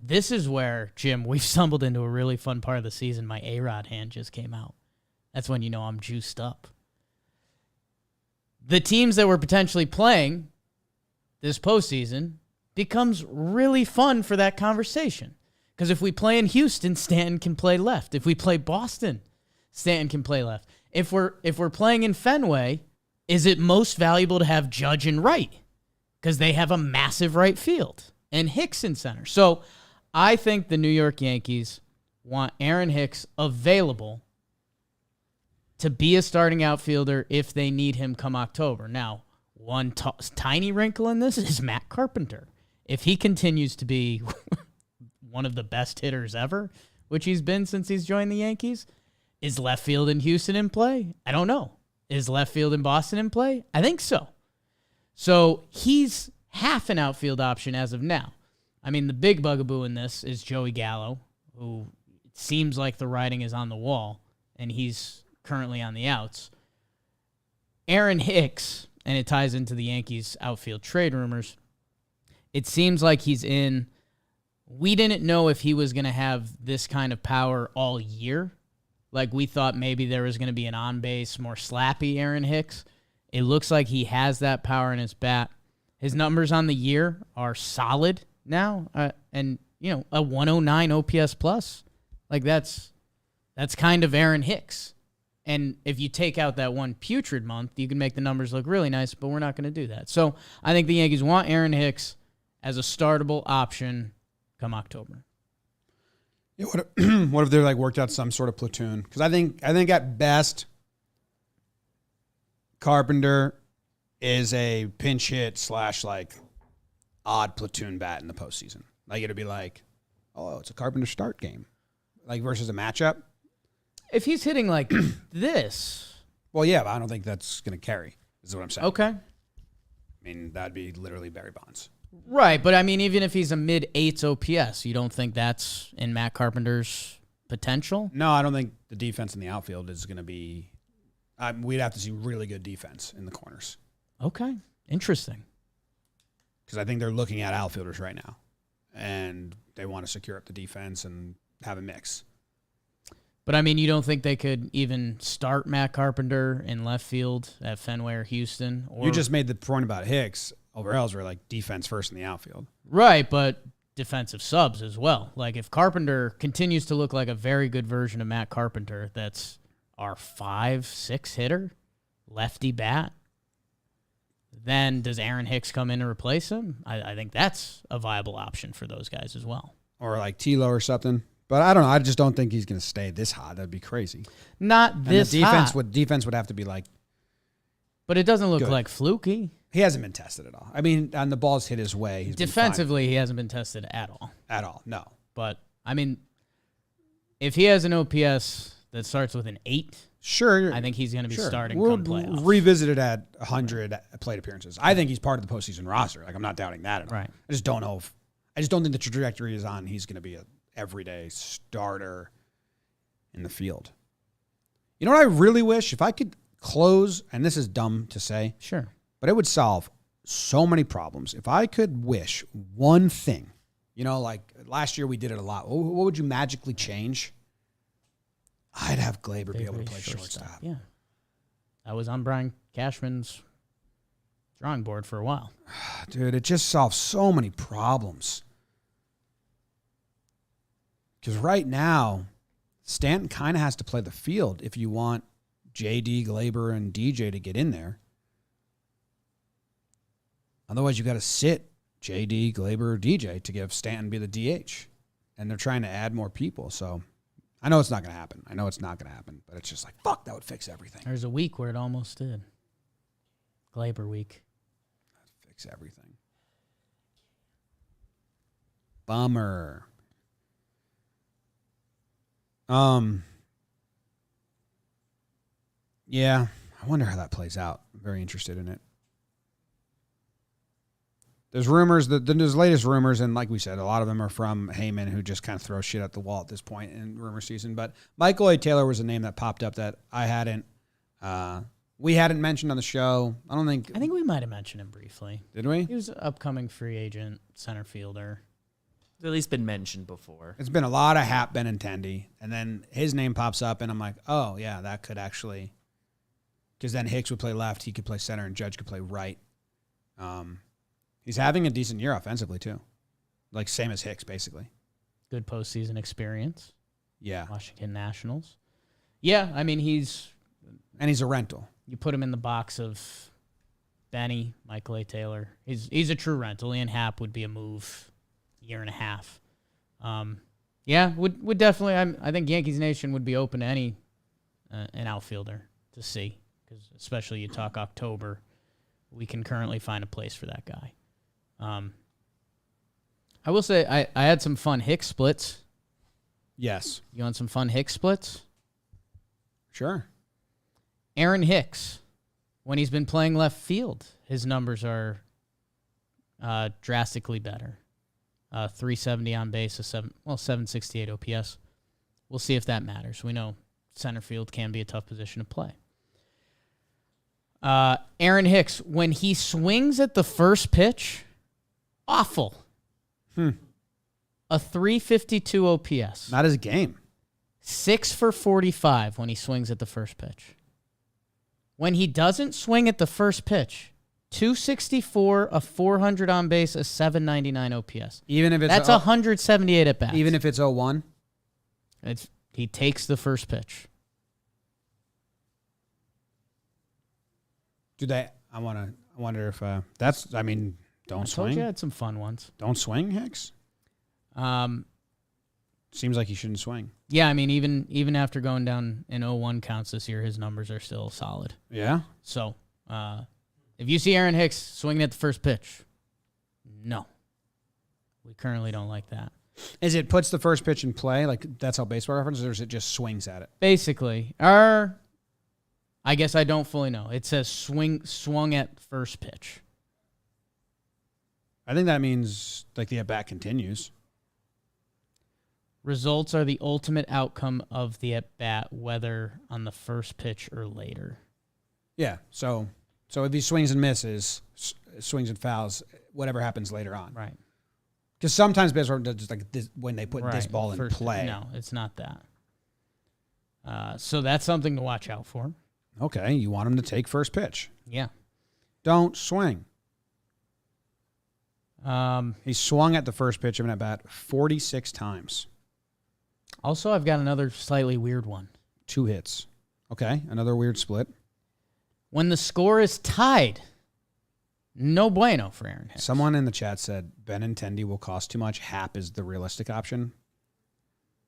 this is where, Jim, we've stumbled into a really fun part of the season. My A-Rod hand just came out. That's when I'm juiced up. The teams that we're potentially playing this postseason becomes really fun for that conversation. Because if we play in Houston, Stanton can play left. If we play Boston, Stanton can play left. If we're playing in Fenway, is it most valuable to have Judge in right? Because they have a massive right field. And Hicks in center. So I think the New York Yankees want Aaron Hicks available to be a starting outfielder if they need him come October. Now, one tiny wrinkle in this is Matt Carpenter. If he continues to be one of the best hitters ever, which he's been since he's joined the Yankees. Is left field in Houston in play? I don't know. Is left field in Boston in play? I think so. So he's half an outfield option as of now. I mean, the big bugaboo in this is Joey Gallo, who it seems like the writing is on the wall, and he's currently on the outs. Aaron Hicks, and it ties into the Yankees outfield trade rumors. It seems like he's in. We didn't know if he was going to have this kind of power all year. Like, we thought maybe there was going to be an on-base, more slappy Aaron Hicks. It looks like he has that power in his bat. His numbers on the year are solid now, and, a 109 OPS plus. Like, that's kind of Aaron Hicks. And if you take out that one putrid month, you can make the numbers look really nice, but we're not going to do that. So I think the Yankees want Aaron Hicks as a startable option come October. Yeah, what if they worked out some sort of platoon? Because I think at best, Carpenter is a pinch hit / odd platoon bat in the postseason. It'd be it's a Carpenter start game, versus a matchup. If he's hitting like this, well, yeah, but I don't think that's going to carry. Is what I'm saying. Okay. I mean, that'd be literally Barry Bonds. Right, but I mean, even if he's a mid-8s OPS, you don't think that's in Matt Carpenter's potential? No, I don't think the defense in the outfield is going to be. We'd have to see really good defense in the corners. Okay, interesting. Because I think they're looking at outfielders right now, and they want to secure up the defense and have a mix. But, I mean, you don't think they could even start Matt Carpenter in left field at Fenway or Houston? Or you just made the point about Hicks. Over Ellsbury, defense first in the outfield. Right, but defensive subs as well. If Carpenter continues to look like a very good version of Matt Carpenter, that's our 5-6 hitter, lefty bat, then does Aaron Hicks come in and replace him? I think that's a viable option for those guys as well. Or Tilo or something. But I don't know. I just don't think he's going to stay this hot. That'd be crazy. Not this hot. Defense would have to be But it doesn't look good. Like fluky. He hasn't been tested at all. I mean, on the ball's hit his way. He's defensively, he hasn't been tested at all. At all, no. But, I mean, if he has an OPS that starts with an 8, sure, I think he's going to be starting we'll come playoffs. Revisit it at 100 plate appearances. I think he's part of the postseason roster. I'm not doubting that at all. Right. I just don't know I just don't think the trajectory is on. He's going to be an everyday starter in the field. You know what I really wish? If I could close, and this is dumb to say. Sure. But it would solve so many problems. If I could wish one thing, last year we did it a lot. What would you magically change? I'd have Glaber be able to play shortstop. Yeah. I was on Brian Cashman's drawing board for a while. Dude, it just solves so many problems. Because right now, Stanton kind of has to play the field if you want JD, Glaber, and DJ to get in there. Otherwise, you got to sit JD, Glaber, or DJ to give Stanton be the DH. And they're trying to add more people. So I know it's not going to happen. But it's just fuck, that would fix everything. There's a week where it almost did. Glaber week. That'd fix everything. Bummer. Yeah, I wonder how that plays out. I'm very interested in it. There's rumors there's latest rumors, and like we said, a lot of them are from Heyman, who just kind of throws shit at the wall at this point in rumor season. But Michael A. Taylor was a name that popped up that we hadn't mentioned on the show. I think we might have mentioned him briefly. Did we? He was an upcoming free agent center fielder. It's at least been mentioned before. It's been a lot of Hap Benintendi, and then his name pops up, and I'm like, oh yeah, that could actually, because then Hicks would play left, he could play center, and Judge could play right. He's having a decent year offensively, too. Same as Hicks, basically. Good postseason experience. Yeah. Washington Nationals. Yeah, I mean, he's a rental. You put him in the box of Benny, Michael A. Taylor. He's a true rental. Ian Happ would be a move year and a half. Yeah, would definitely, I think Yankees Nation would be open to any an outfielder to see, because especially you talk October, we can currently find a place for that guy. I will say I had some fun Hicks splits. Yes. You want some fun Hicks splits? Sure. Aaron Hicks, when he's been playing left field, his numbers are drastically better. 370 on base, 768 OPS. We'll see if that matters. We know center field can be a tough position to play. Aaron Hicks, when he swings at the first pitch, awful. A 352 OPS. Not his game. 6 for 45 when he swings at the first pitch. When he doesn't swing at the first pitch, 264, a 400 on base, a 799 OPS. Even if it's That's 178 at bats. Even if it's 0-1? He takes the first pitch. I wonder if that's, I mean, don't I swing. told you I had some fun ones. Don't swing, Hicks? Seems like he shouldn't swing. Yeah, I mean, even after going down in 0-1 counts this year, his numbers are still solid. Yeah? So, if you see Aaron Hicks swinging at the first pitch, no. We currently don't like that. Is it puts the first pitch in play, like that's how baseball references, or is it just swings at it? Basically, I guess I don't fully know. It says swung at first pitch. I think that means like the at-bat continues. Results are the ultimate outcome of the at-bat, whether on the first pitch or later. Yeah, so if he swings and misses, swings and fouls, whatever happens later on. Right. Because sometimes baseball does just like this, when they put this ball in First, play. No, it's not that. So that's something to watch out for. Okay, you want him to take first pitch. Yeah. Don't swing. Um, He swung at the first pitch of an at-bat 46 times. Also, I've got another slightly weird one. 2 hits. Okay, another weird split. When the score is tied, no bueno for Aaron Hicks. Someone in the chat said Benintendi will cost too much. Hap is the realistic option.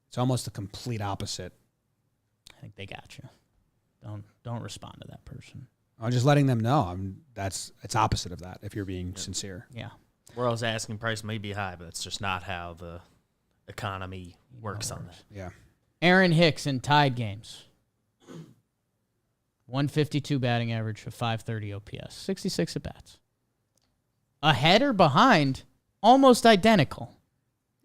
It's almost the complete opposite. I think they got you. Don't respond to that person. I'm just letting them know. It's opposite of that if you're being sincere. Yeah. Where I was asking price may be high, but it's just not how the economy works on that. Yeah. Aaron Hicks in tied games. 152 batting average, a 530 OPS, 66 at bats. Ahead or behind, almost identical.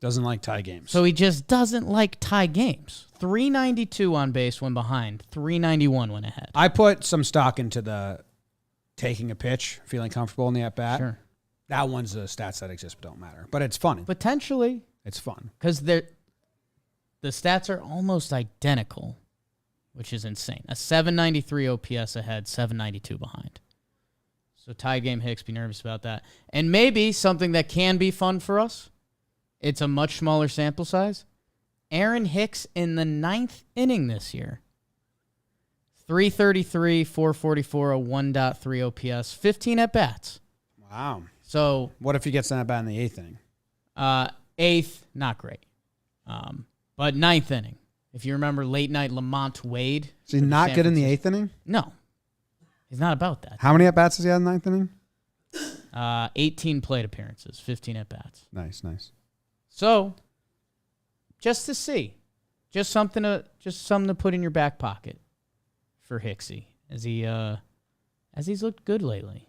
Doesn't like tie games. So he just doesn't like tie games. 392 on base when behind, 391 when ahead. I put some stock into the taking a pitch, feeling comfortable in the at-bat. Sure. That one's the stats that exist but don't matter. But it's fun. Potentially. It's fun. Because the stats are almost identical, which is insane. A 793 OPS ahead, 792 behind. So tied game Hicks, be nervous about that. And maybe something that can be fun for us, it's a much smaller sample size. Aaron Hicks in the 9th inning this year. 333, 444, a 1.3 OPS, 15 at-bats. Wow. So What if he gets an at-bat in the 8th inning? 8th, not great. But 9th inning. If you remember late night Lamont Wade. Is he not good in the 8th inning? No. He's not about that. How many at-bats has he had in the 9th inning? 18 plate appearances, 15 at-bats. Nice. So, just to see. Just something to put in your back pocket for Hicksy as he's looked good lately.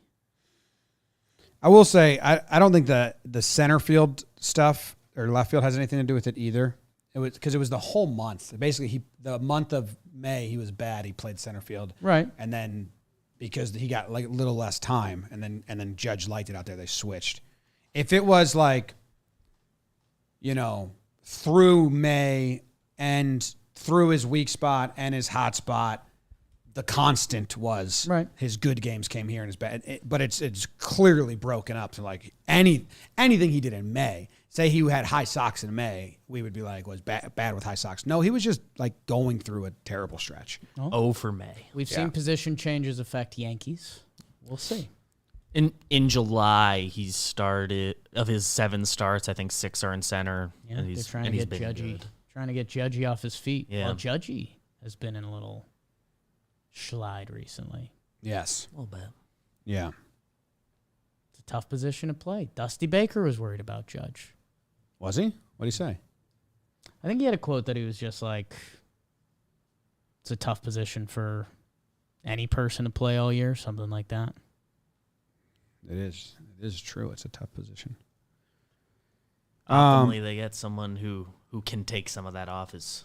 I will say, I don't think the center field stuff or left field has anything to do with it either. It was because it was the whole month. Basically, the month of May, he was bad. He played center field. Right. And then because he got like a little less time and then Judge liked it out there, they switched. If it was like, through May and through his weak spot and his hot spot, the constant was his good games came here and his bad. But it's clearly broken up to like anything he did in May. Say he had high socks in May, we would be like, was bad with high socks. No, he was just like going through a terrible stretch. Oh, for May. We've seen position changes affect Yankees. We'll see. In July, he started, of his 7 starts, I think 6 are in center. Yeah, and they're trying to get Judgy. Trying to get Judgy off his feet. Yeah. Well, Judgy has been in a little slide recently. Yes. A little bit. Yeah. It's a tough position to play. Dusty Baker was worried about Judge. Was he? What did he say? I think he had a quote that he was just like, it's a tough position for any person to play all year, something like that. It is. It is true. It's a tough position. Optimally, they get someone who can take some of that off his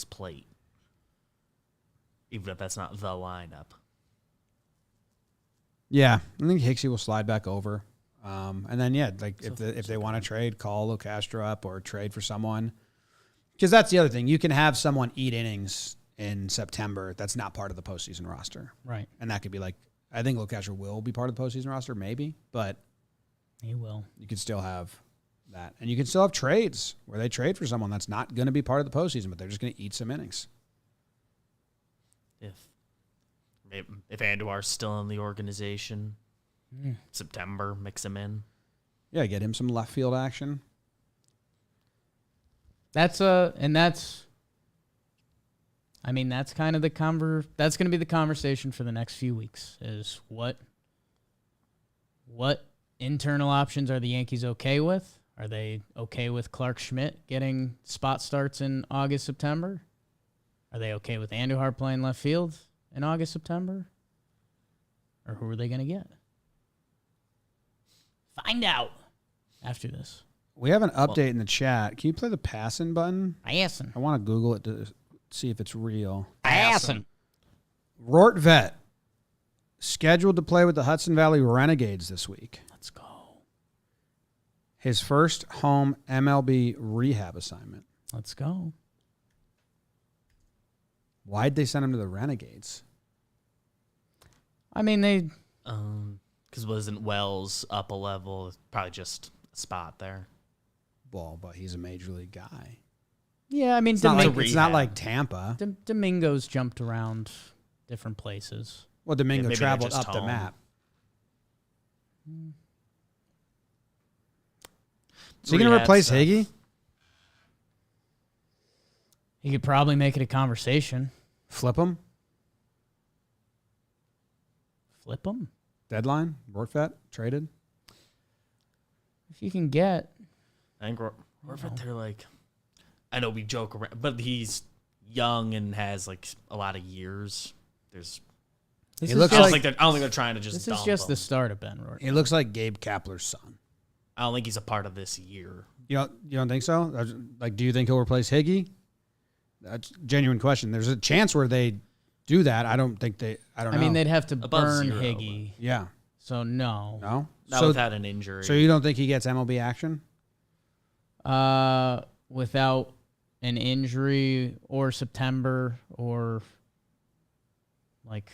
plate, even if that's not the lineup. Yeah, I think Hicksy will slide back over. And then, if they want to trade, call Castro up or trade for someone. Because that's the other thing. You can have someone eat innings in September that's not part of the postseason roster. Right. And that could be like, I think Castro will be part of the postseason roster, maybe. But he will. You could still have that. And you can still have trades where they trade for someone that's not going to be part of the postseason, but they're just going to eat some innings. If Andujar's still in the organization, September, mix him in. Yeah, get him some left field action. That's kind of that's kind of that's going to be the conversation for the next few weeks is what internal options are the Yankees okay with? Are they okay with Clark Schmidt getting spot starts in August, September? Are they okay with Andujar playing left field in August, September? Or who are they going to get? Find out after this. We have an update in the chat. Can you play the passing button? Passing. I want to Google it to see if it's real. Passing. Rort Vet scheduled to play with the Hudson Valley Renegades this week. Let's go. His first home MLB rehab assignment. Let's go. Why'd they send him to the Renegades? I mean, because wasn't Wells up a level? Probably just a spot there. Well, but he's a major league guy. Yeah, I mean, It's not like Tampa. Domingo's jumped around different places. Well, Domingo maybe traveled they're just up the home. map. So you going to Rehab replace stuff. Higgy? He could probably make it a conversation. Flip him? Flip him. Deadline? Rort Vet? Traded? If you can get... I think they're like, I know we joke around, but he's young and has like a lot of years. This He is looks I don't like think they're trying to just. This is dump just him. the start of Ben Rourke. he looks like Gabe Kapler's son. I don't think he's a part of this year. You don't think so? Like, do you think he'll replace Higgy? That's a genuine question. There's a chance where they do that. I don't know. I mean, they'd have to Above burn zero, Higgy. Yeah. So, no. No? Not without an injury. So you don't think he gets MLB action? Without an injury or September or, like,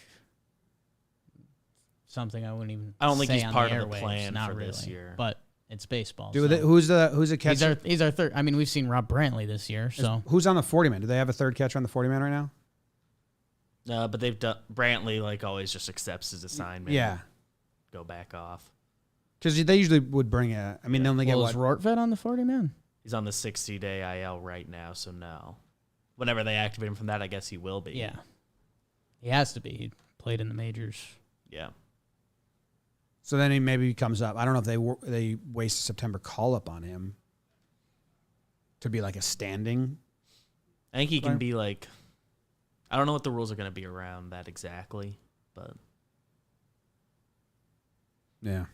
something I wouldn't even I don't think say he's on part the of the airwaves. plan Not for really, this year. But it's baseball. Who's a catcher? He's our third. I mean, we've seen Rob Brantley this year. So Who's on the 40-man? Do they have a third catcher on the 40-man right now? No, but they've done. Brantley, like always, just accepts his assignment. Yeah. Go back off. Because they usually would bring a. I mean, they only get is what? Rortvet on the 40-man? He's on the 60-day IL right now, so no. Whenever they activate him from that, I guess he will be. Yeah. He has to be. He played in the majors. Yeah. So then he maybe comes up. I don't know if they waste a September call up on him to be like a standing. I think he can be like. I don't know what the rules are going to be around that exactly, but Yeah.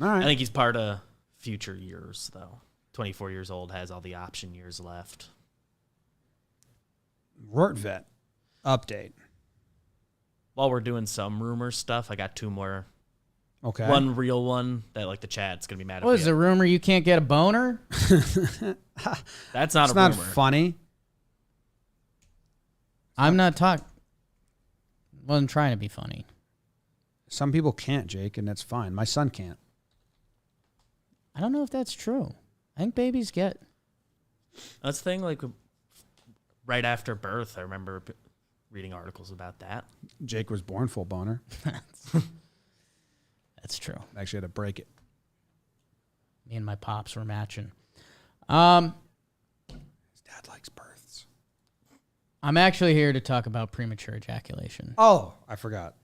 All right. I think he's part of future years, though. 24 years old, has all the option years left. Rortvet update. While we're doing some rumor stuff, I got two more. Okay. One real one that like the chat's going to be mad at. What is the rumor you can't get a boner? That's not It's a not rumor. funny. I'm not talking. Wasn't trying to be funny. Some people can't, Jake, and that's fine. My son can't. I don't know if that's true. I think babies get. That's the thing, like right after birth, I remember reading articles about that. Jake was born full boner. That's true. Actually had to break it. Me and my pops were matching. His dad likes births. I'm actually here to talk about premature ejaculation. Oh, I forgot.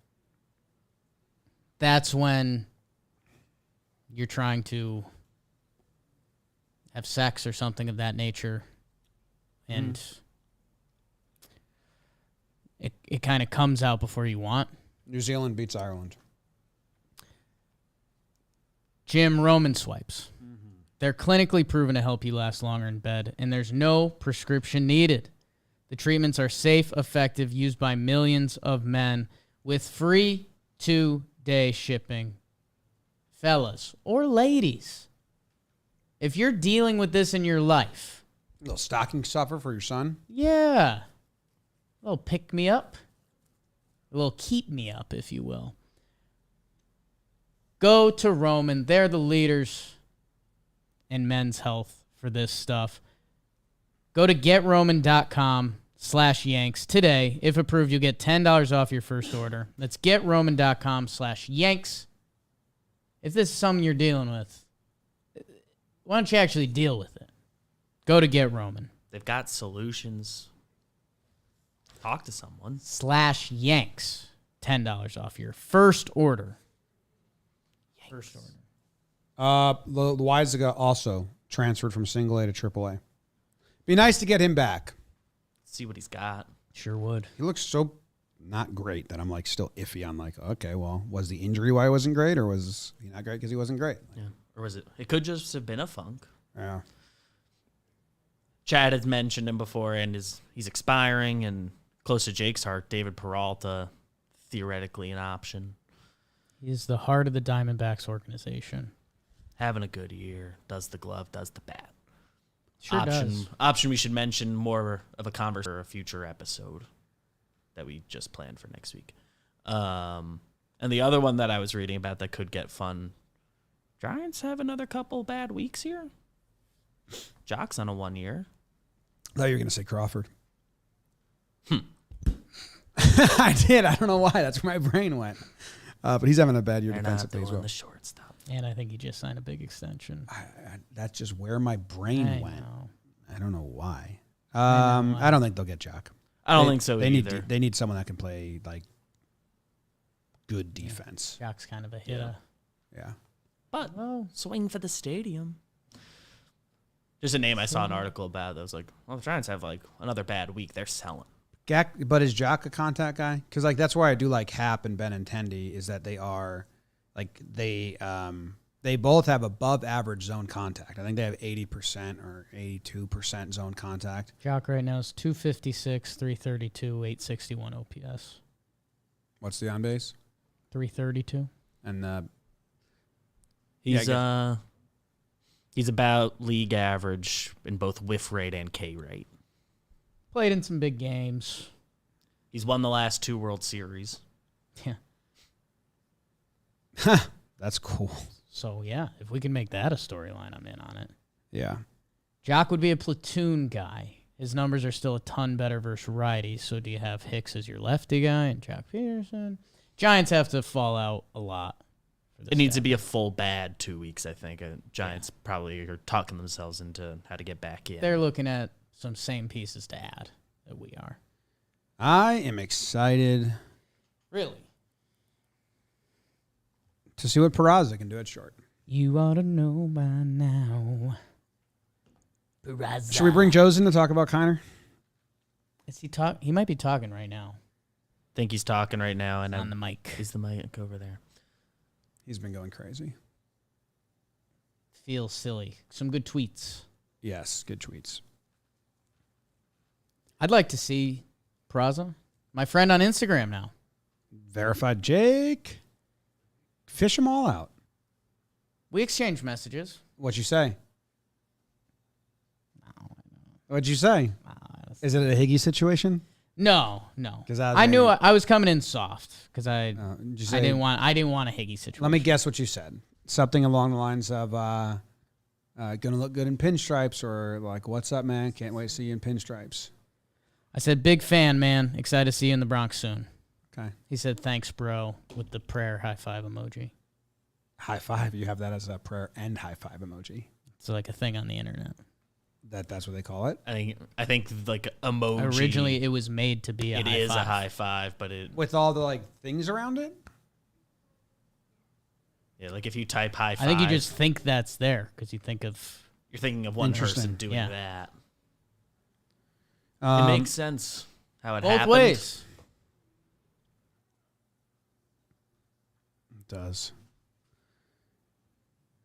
That's when you're trying to have sex or something of that nature. And it kind of comes out before you want. New Zealand beats Ireland. Jim, Roman swipes. They're clinically proven to help you last longer in bed, and there's no prescription needed. The treatments are safe, effective, used by millions of men with free 2-day shipping. Fellas or ladies, if you're dealing with this in your life, A little stocking stuffer for your son. yeah, a little pick me up, a little keep me up, if you will. Go to Roman. They're the leaders in men's health for this stuff. Go to GetRoman.com/Yanks today. If approved, you'll get $10 off your first order. That's GetRoman.com/Yanks. If this is something you're dealing with, why don't you actually deal with it? Go to Get Roman. They've got solutions. Talk to someone. /Yanks. $10 off your first order. First order. The Weisiga also transferred from single A to triple A. Be nice to get him back. See what he's got. Sure would. He looks so not great that I'm like still iffy on like, okay, well, was the injury why he wasn't great, or was he not great because he wasn't great? Yeah. Or was it? It could just have been a funk. Yeah. Chad has mentioned him before, and he's expiring, and close to Jake's heart, David Peralta, theoretically an option. He's the heart of the Diamondbacks organization. Having a good year. Does the glove, does the bat. Sure does. Option we should mention more of a conversation for a future episode that we just planned for next week. And the other one that I was reading about that could get fun, Giants have another couple bad weeks here. Jock's on a 1 year. I thought you were going to say Crawford. I did. I don't know why. That's where my brain went. But he's having a bad year They're defensively not as doing well. the shortstop. And I think he just signed a big extension. That's just where my brain I went. know. I don't know why. I know. I don't think they'll get Jock. I don't think so they either. They need someone that can play like good defense. Jock's kind of a hitter. Yeah. But swing for the stadium. There's a name I saw an article about that was like, well, the Giants have like another bad week. They're selling. But is Jock a contact guy? Because like that's why I do like Hap and Benintendi is that they are like they both have above average zone contact. I think they have 80% or 82% zone contact. Jock right now is 256, 332, 861 OPS. What's the on base? 332. And He's about league average in both whiff rate and K rate. Played in some big games. He's won the last 2 World Series. Yeah. that's cool. So, yeah, if we can make that a storyline, I'm in on it. Yeah. Jock would be a platoon guy. His numbers are still a ton better versus righties. So do you have Hicks as your lefty guy and Jock Peterson? Giants have to fall out a lot. It needs to be a full bad 2 weeks, I think. Giants probably are talking themselves into how to get back in. They're looking at some same pieces to add that we are. I am excited Really? to see what Peraza can do at short. You ought to know by now. Peraza. Should we bring Joes in to talk about Kiner? Is he talk? He might be talking right now. think he's talking right now. And on the mic. Is the mic over there? He's been going crazy. Feels silly. Some good tweets. Yes, good tweets. I'd like to see Peraza, my friend on Instagram now. Verified Jake. Fish them all out. We exchange messages. What'd you say? What'd you say? Is it a Higgy situation? No. 'Cause I knew I was coming in soft because I say- didn't want a Higgy situation. Let me guess what you said. Something along the lines of gonna look good in pinstripes, or like, what's up, man? Can't wait to see you in pinstripes. I said, big fan, man. Excited to see you in the Bronx soon. Okay. He said, thanks, bro, with the prayer high five emoji. High five. You have that as a prayer and high five emoji. It's like a thing on the internet. That's what they call it. I think like emoji. Originally, it was made to be a high five. It is a high five, but it With all the like things around it? like if you type high five. I think you just think that's there because you think of you're thinking of one Interesting. person doing Yeah. that. It Um, makes sense how it Both happened. ways. It does.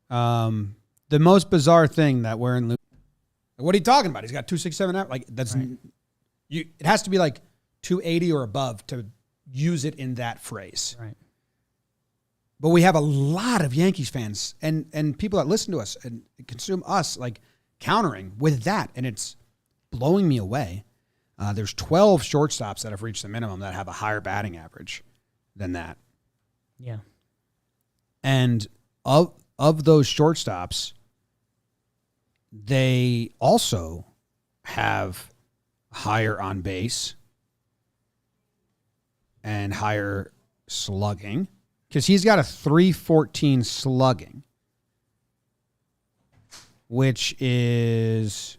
The most bizarre thing that we're in. What are you talking about? He's got 267 out. Like that's Right. you. It has to be like 280 or above to use it in that phrase. Right. But we have a lot of Yankees fans and people that listen to us and consume us like countering with that, and it's blowing me away. There's 12 shortstops that have reached the minimum that have a higher batting average than that. Yeah. And of those shortstops, they also have higher on base and higher slugging because he's got a 314 slugging, which is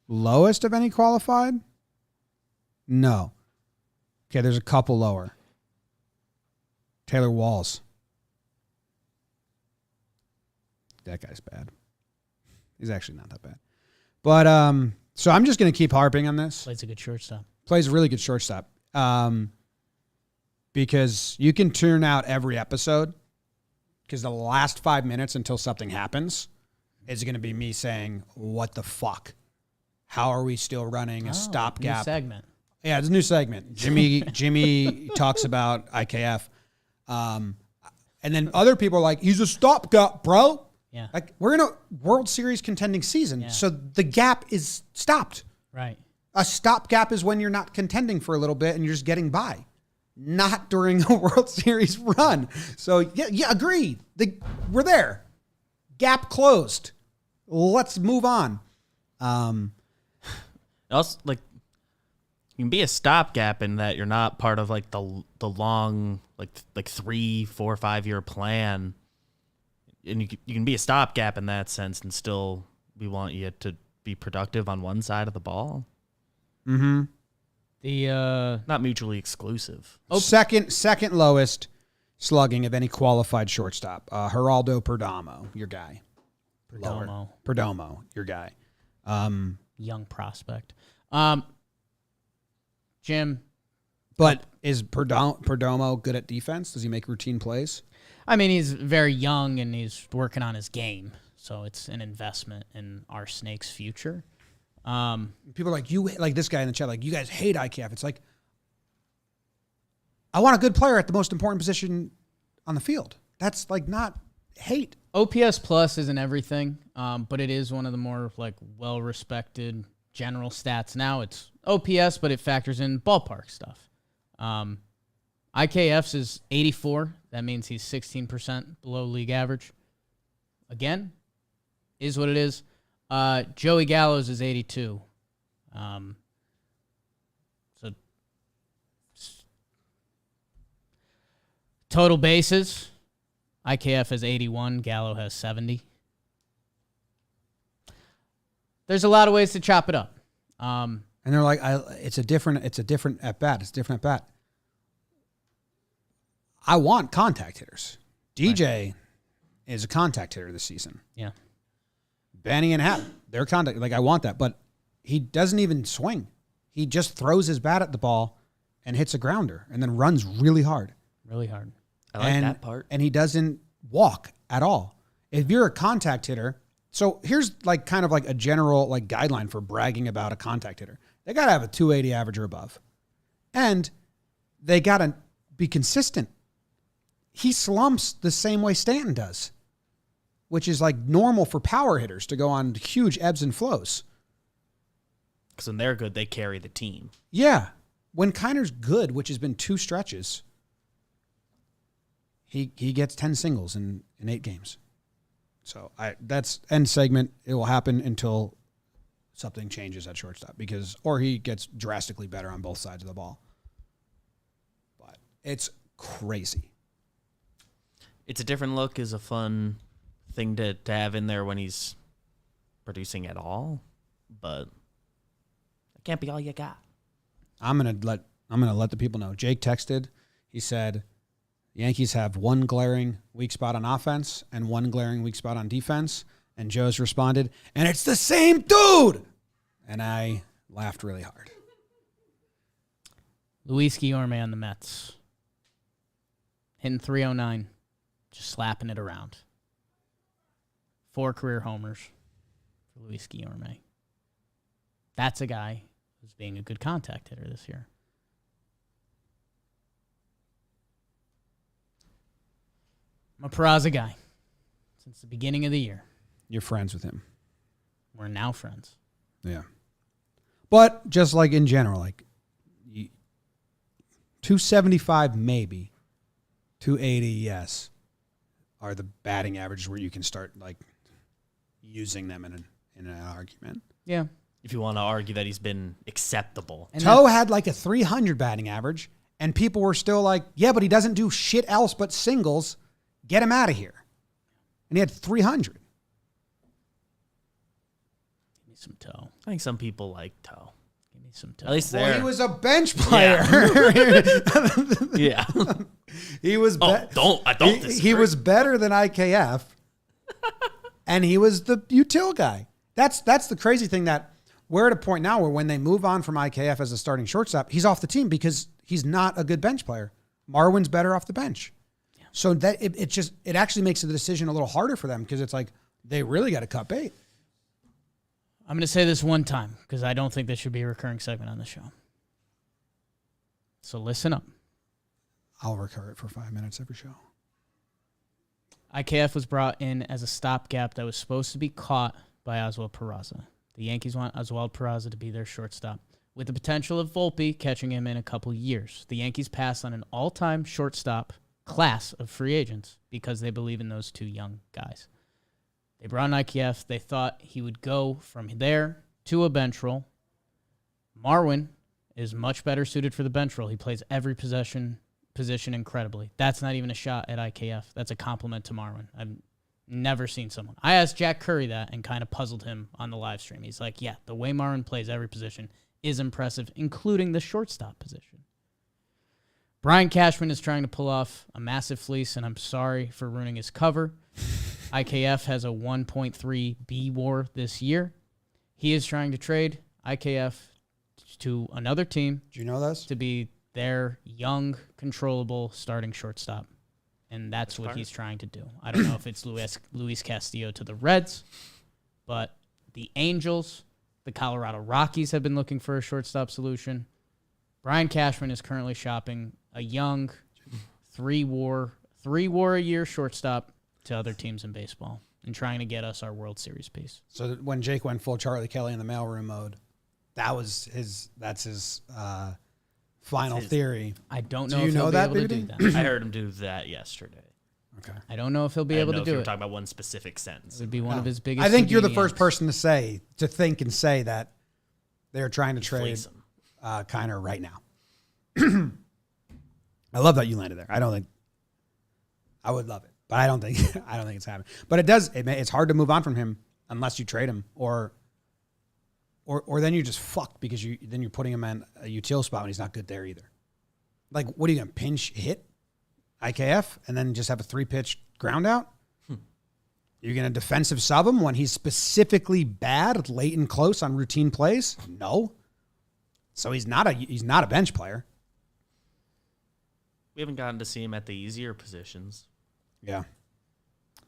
lowest of any qualified. No. Okay, there's a couple lower. Taylor Walls. That guy's bad. He's actually not that bad. But so I'm just going to keep harping on this. Plays a good shortstop. Plays a really good shortstop. Because you can tune out every episode because the last 5 minutes until something happens is going to be me saying, what the fuck? How are we still running a stopgap? New segment. Yeah, it's a new segment. Jimmy talks about IKF. And then other people are like, he's a stopgap, bro. Yeah. Like, we're in a World Series contending season, Yeah. so the gap is stopped. Right. A stopgap is when you're not contending for a little bit and you're just getting by, not during a World Series run. So, yeah, agreed. We're there. Gap closed. Let's move on. Also, like, you can be a stopgap in that you're not part of like the long like 3, 4, 5 year plan, and you can be a stopgap in that sense, and still we want you to be productive on one side of the ball. Mm-hmm. The Not mutually exclusive. Second lowest slugging of any qualified shortstop. Geraldo Perdomo, your guy. Lower. Perdomo, your guy. young prospect. Jim, But is Perdomo good at defense? Does he make routine plays? I mean, he's very young and he's working on his game, so it's an investment in our Snake's future. People are like, you like this guy in the chat, like, you guys hate IKF. It's like, I want a good player at the most important position on the field. That's like not hate. OPS plus isn't everything, but it is one of the more like well-respected general stats. Now it's OPS, but it factors in ballpark stuff. IKF's is 84. That means he's 16% below league average. Again, is what it is. Joey Gallo's is 82. So total bases, IKF has 81. Gallo has 70. There's a lot of ways to chop it up. And they're like, it's a different at bat. It's a different at bat. I want contact hitters. DJ is a contact hitter this season. Yeah. Benny and Happ, they're contact. Like, I want that, but he doesn't even swing. He just throws his bat at the ball and hits a grounder and then runs really hard. Really hard. I like that part. And he doesn't walk at all. If you're a contact hitter, so here's like kind of like a general like guideline for bragging about a contact hitter. They got to have a 280 average or above. And they got to be consistent. He slumps the same way Stanton does, which is like normal for power hitters to go on huge ebbs and flows. Because when they're good, they carry the team. Yeah. When Kiner's good, which has been 2 stretches, he gets 10 singles in 8 games. So that's end segment. It will happen until something changes at shortstop or he gets drastically better on both sides of the ball. But it's crazy. It's a different look, is a fun thing to have in there when he's producing at all, but it can't be all you got. I'm gonna let the people know. Jake texted. He said The Yankees have one glaring weak spot on offense and one glaring weak spot on defense. And Joe's responded, and it's the same dude. And I laughed really hard. Luis Guillorme on the Mets. Hitting .309. Just slapping it around. 4 career homers for Luis Guillorme. That's a guy who's being a good contact hitter this year. I'm a Peraza guy since the beginning of the year. You're friends with him. We're now friends. Yeah. But just like in general, like 275 maybe, 280 yes, are the batting averages where you can start like using them in an argument. Yeah. If you want to argue that he's been acceptable. And Toe had like a 300 batting average, and people were still like, yeah, but he doesn't do shit else but singles. Get him out of here. And he had 300. Give me some Toe. I think some people like Toe. Give me some Toe. At least Well, there. he was a bench player. Yeah. He was. I don't disagree. He was better than IKF, and he was the util guy. That's the crazy thing, that we're at a point now where when they move on from IKF as a starting shortstop, he's off the team because he's not a good bench player. Marwin's better off the bench. Yeah. So that it actually makes the decision a little harder for them because it's like they really got to cut bait. I'm going to say this one time because I don't think this should be a recurring segment on the show. So listen up. I'll recur it for 5 minutes every show. IKF was brought in as a stopgap that was supposed to be caught by Oswald Peraza. The Yankees want Oswald Peraza to be their shortstop, with the potential of Volpe catching him in a couple years. The Yankees passed on an all-time shortstop class of free agents because they believe in those two young guys. They brought in IKF. They thought he would go from there to a bench role. Marwin is much better suited for the bench role. He plays every position incredibly. That's not even a shot at IKF. That's a compliment to Marwin. I've never seen someone. I asked Jack Curry that and kind of puzzled him on the live stream. He's like, yeah, the way Marwin plays every position is impressive, including the shortstop position. Brian Cashman is trying to pull off a massive fleece, and I'm sorry for ruining his cover. IKF has a 1.3 B WAR this year. He is trying to trade IKF to another team. Do you know this? To be their young, controllable starting shortstop. And that's what he's trying to do. I don't know if it's Luis Castillo to the Reds, but the Angels, the Colorado Rockies have been looking for a shortstop solution. Brian Cashman is currently shopping a young 3 WAR a year shortstop to other teams in baseball and trying to get us our World Series piece. So when Jake went full Charlie Kelly in the mailroom mode, that's his final theory. I don't know Do you if know he'll that, be able to BBD? do that. I heard him do that yesterday. Okay. I don't know if he'll be I able didn't to know if do you were it. talking about one specific sentence. It would be one of his biggest. I think you're the Houdini first yanks. person to think and say that they're trying to trade Fleece him. Kiner right now. I love that you landed there. I would love it, but I don't think it's happening. But it's hard to move on from him unless you trade him or then you're just fucked because you're putting him in a util spot when he's not good there either. Like, what are you gonna pinch hit IKF and then just have a 3-pitch ground out? You're gonna defensive sub him when he's specifically bad late and close on routine plays? No. So he's not a bench player. We haven't gotten to see him at the easier positions. Yeah.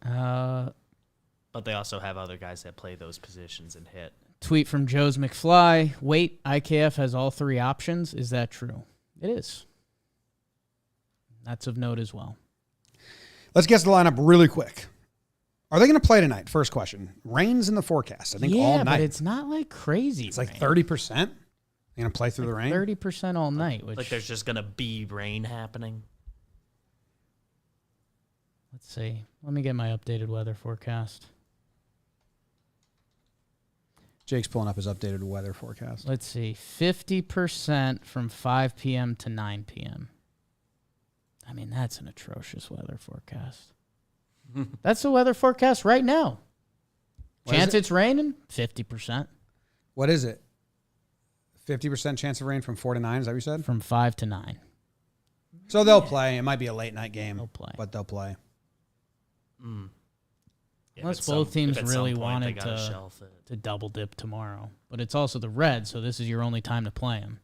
But they also have other guys that play those positions and hit. Tweet from Joe's McFly. Wait, IKF has all 3 options. Is that true? It is. That's of note as well. Let's get to the lineup really quick. Are they going to play tonight? First question. Rain's in the forecast. I think all night. But it's not like crazy. It's like 30%. They're going to play through the rain? 30% all night. Which, Like there's just going to be rain happening. let's see. Let me get my updated weather forecast. Jake's pulling up his updated weather forecast. Let's see. 50% from 5 p.m. to 9 p.m. I mean, that's an atrocious weather forecast. That's the weather forecast right now. Chance it's raining? 50%. What is it? 50% chance of rain from 4 to 9, is that what you said? From 5 to 9. So they'll play. It might be a late night game. They'll play. But they'll play. Yeah, Unless if both teams if at some really point they wanted gotta shelf it. to double dip tomorrow. But it's also the Reds, so this is your only time to play them.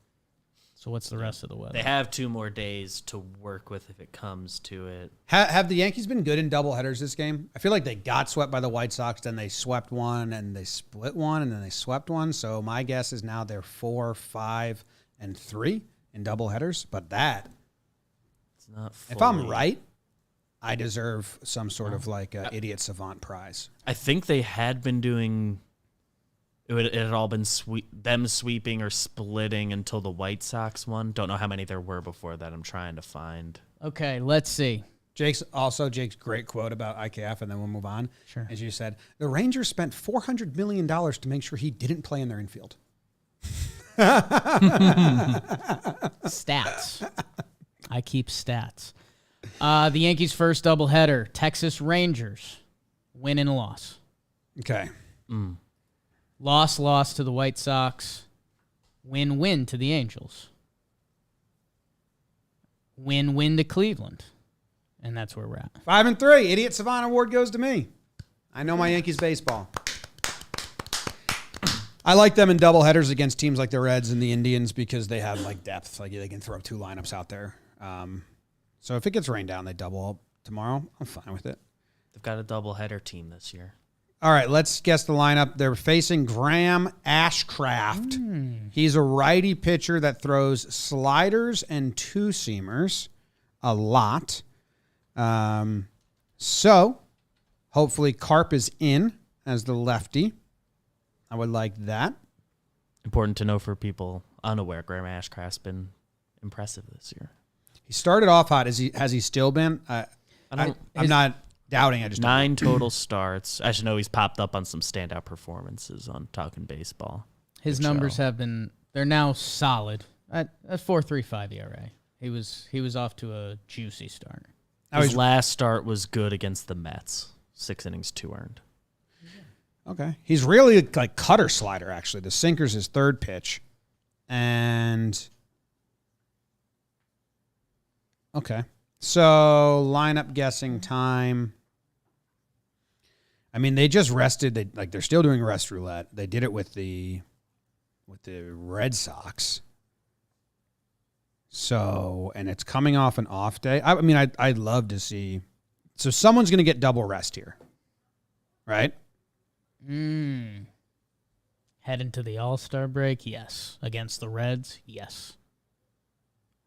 So what's the rest of the weather? They have 2 more days to work with if it comes to it. Have the Yankees been good in doubleheaders this game? I feel like they got swept by the White Sox, then they swept one, and they split one, and then they swept one. So my guess is now they're 4, 5, and 3 in doubleheaders. But that, It's not fully. if I'm right, I deserve some sort of like idiot savant prize. I think they had been doing. It had all been them sweeping or splitting until the White Sox won. Don't know how many there were before that. I'm trying to find. Okay, let's see. Jake's great quote about IKF, and then we'll move on. Sure. As you said, the Rangers spent $400 million to make sure he didn't play in their infield. Stats. I keep stats. The Yankees' first doubleheader, Texas Rangers, win and loss. Okay. Loss to the White Sox. Win to the Angels. Win to Cleveland. And that's where we're at. 5 and 3. Idiot Savant Award goes to me. I know my Yankees baseball. I like them in doubleheaders against teams like the Reds and the Indians because they have like depth. Like they can throw 2 lineups out there. So if it gets rained down, they double up tomorrow. I'm fine with it. They've got a doubleheader team this year. All right, let's guess the lineup. They're facing Graham Ashcraft. He's a righty pitcher that throws sliders and 2-seamers a lot. So hopefully Carp is in as the lefty. I would like that. Important to know for people unaware, Graham Ashcraft's been impressive this year. He started off hot. Has he still been? I'm not doubting. I just 9 total starts. I should know he's popped up on some standout performances on Talkin Baseball. His numbers have been, they're now solid at 4.35 ERA. He was off to a juicy start. His last start was good against the Mets. 6 innings, 2 earned. Okay. He's really like cutter slider, actually. The sinker's his third pitch. And okay. So lineup guessing time. I mean, they just rested. They're still doing rest roulette. They did it with the Red Sox. So, and it's coming off an off day. I mean, I'd love to see. So someone's going to get double rest here, right? Head into the All-Star break, yes. Against the Reds, yes.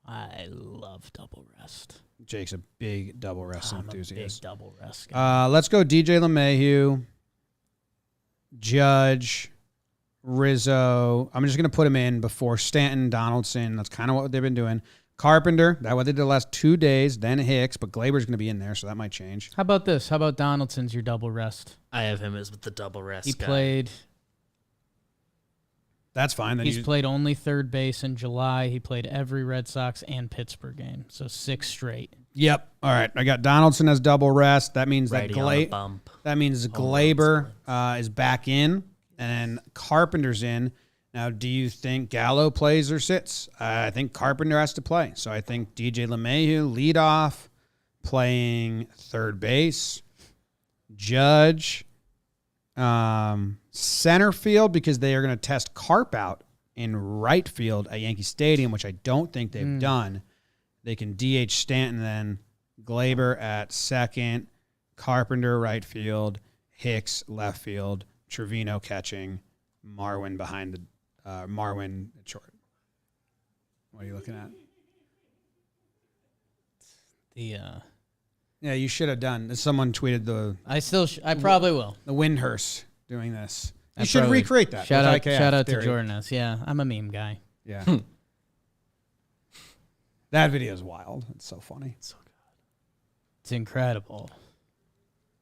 I love double rest. Jake's a big double rest I'm enthusiast. a big double rest guy. Let's go DJ LeMahieu, Judge, Rizzo. I'm just going to put him in before Stanton, Donaldson. That's kind of what they've been doing. Carpenter, that's what they did the last 2 days. Then Hicks, but Glaber's going to be in there, so that might change. How about this? How about Donaldson's your double rest? I have him as with the double rest He guy. played. That's fine. Then He's played only third base in July. He played every Red Sox and Pittsburgh game, so 6 straight. Yep. All right. I got Donaldson as double rest. That means Righty on a bump. That means Glaber is back in, and Carpenter's in. Now, do you think Gallo plays or sits? I think Carpenter has to play. So I think DJ LeMahieu leadoff, playing third base, Judge, center field, because they are going to test Carp out in right field at Yankee Stadium, which I don't think they've done. They can DH Stanton, then Glaber at second, Carpenter right field, Hicks left field, Trevino catching, Marwin behind the Marwin at short. What are you looking at? Yeah, you should have done. Someone tweeted I probably will. the Windhurst doing this. You I should probably- recreate that. Shout with out IKF to theory. Jordan S. Yeah, I'm a meme guy. Yeah. That video is wild. It's so funny. So good. It's incredible.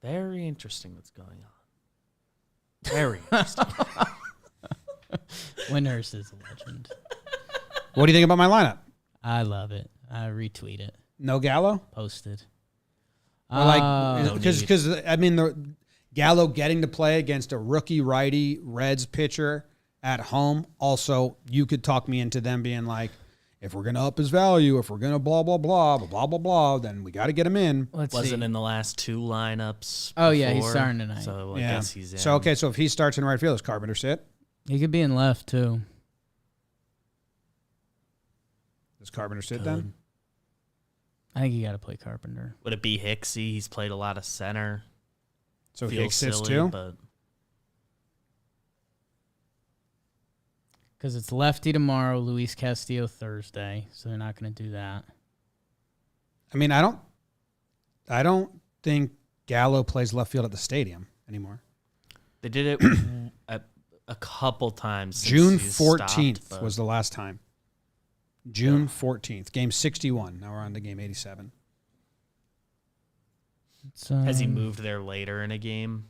Very interesting what's going on. Very interesting. Windhurst is a legend. What do you think about my lineup? I love it. I retweet it. No Gallo? Posted. Because I mean, the Gallo getting to play against a rookie righty Reds pitcher at home. Also, you could talk me into them being like, if we're going to up his value, if we're going to blah, blah, blah, blah, blah, blah, blah, then we got to get him in. Wasn't in the last 2 lineups. Oh, yeah, he's before, starting tonight. So I guess he's in. So, okay, so if he starts in right field, does Carpenter sit? He could be in left, too. Does Carpenter sit then? I think you got to play Carpenter. Would it be Hicksy? He's played a lot of center. So Feels Hicks sits silly, too? But Because it's lefty tomorrow, Luis Castillo Thursday, so they're not going to do that. I mean, I don't think Gallo plays left field at the stadium anymore. they did it a couple times. Since June he's 14th stopped, but was the last time. June 14th, game 61. Now we're on to game 87. Has he moved there later in a game?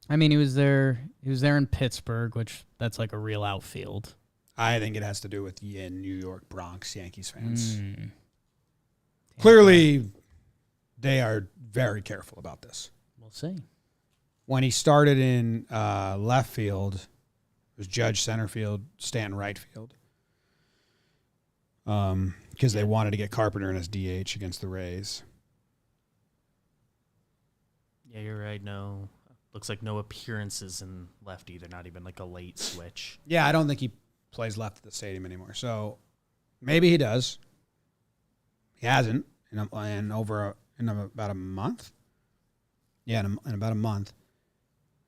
I mean, he was there in Pittsburgh, which that's like a real outfield. I think it has to do with New York Bronx Yankees fans. Mm. Clearly, they are very careful about this. We'll see. When he started in left field, it was Judge center field, Stanton right field. Because they wanted to get Carpenter in as DH against the Rays. Yeah, you're right. No, looks like no appearances in left either. Not even like a late switch. Yeah, I don't think he plays left at the stadium anymore. So maybe he does. He hasn't in about a month. Yeah, in about a month.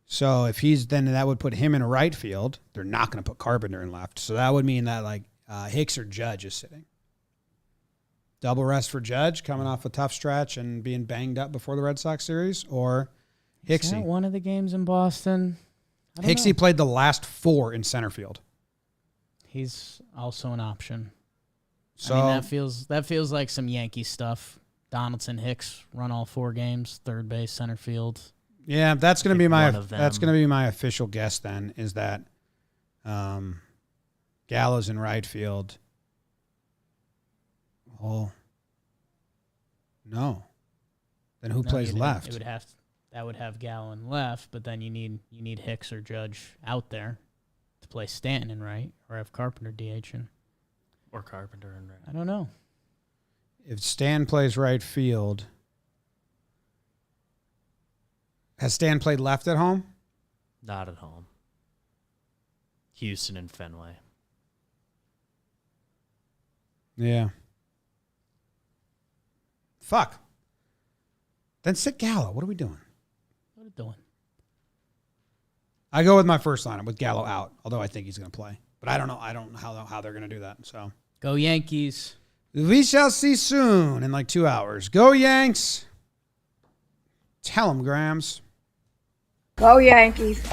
So if he's then that would put him in a right field. They're not going to put Carpenter in left. So that would mean that like Hicks or Judge is sitting. Double rest for Judge coming off a tough stretch and being banged up before the Red Sox series, or Hicksy. Is that one of the games in Boston? Hicksy played the last 4 in center field. He's also an option. So I mean, that feels like some Yankee stuff. Donaldson, Hicks run all 4 games, third base, center field. yeah, that's going to be my official guess. Then is that Gallo's in right field. Oh no, then who plays left? That would have Gallo in left, but then you need Hicks or Judge out there to play Stanton in right, or have Carpenter DH in. Or Carpenter in right. I don't know. If Stan plays right field, has Stan played left at home? Not at home. Houston and Fenway. Yeah. Fuck. Then sit Gallo. What are we doing? What are we doing? I go with my first lineup with Gallo out, although I think he's going to play. But I don't know how they're going to do that. So Go Yankees. we shall see soon in like 2 hours. Go Yanks. Tell them, Grams. Go Yankees.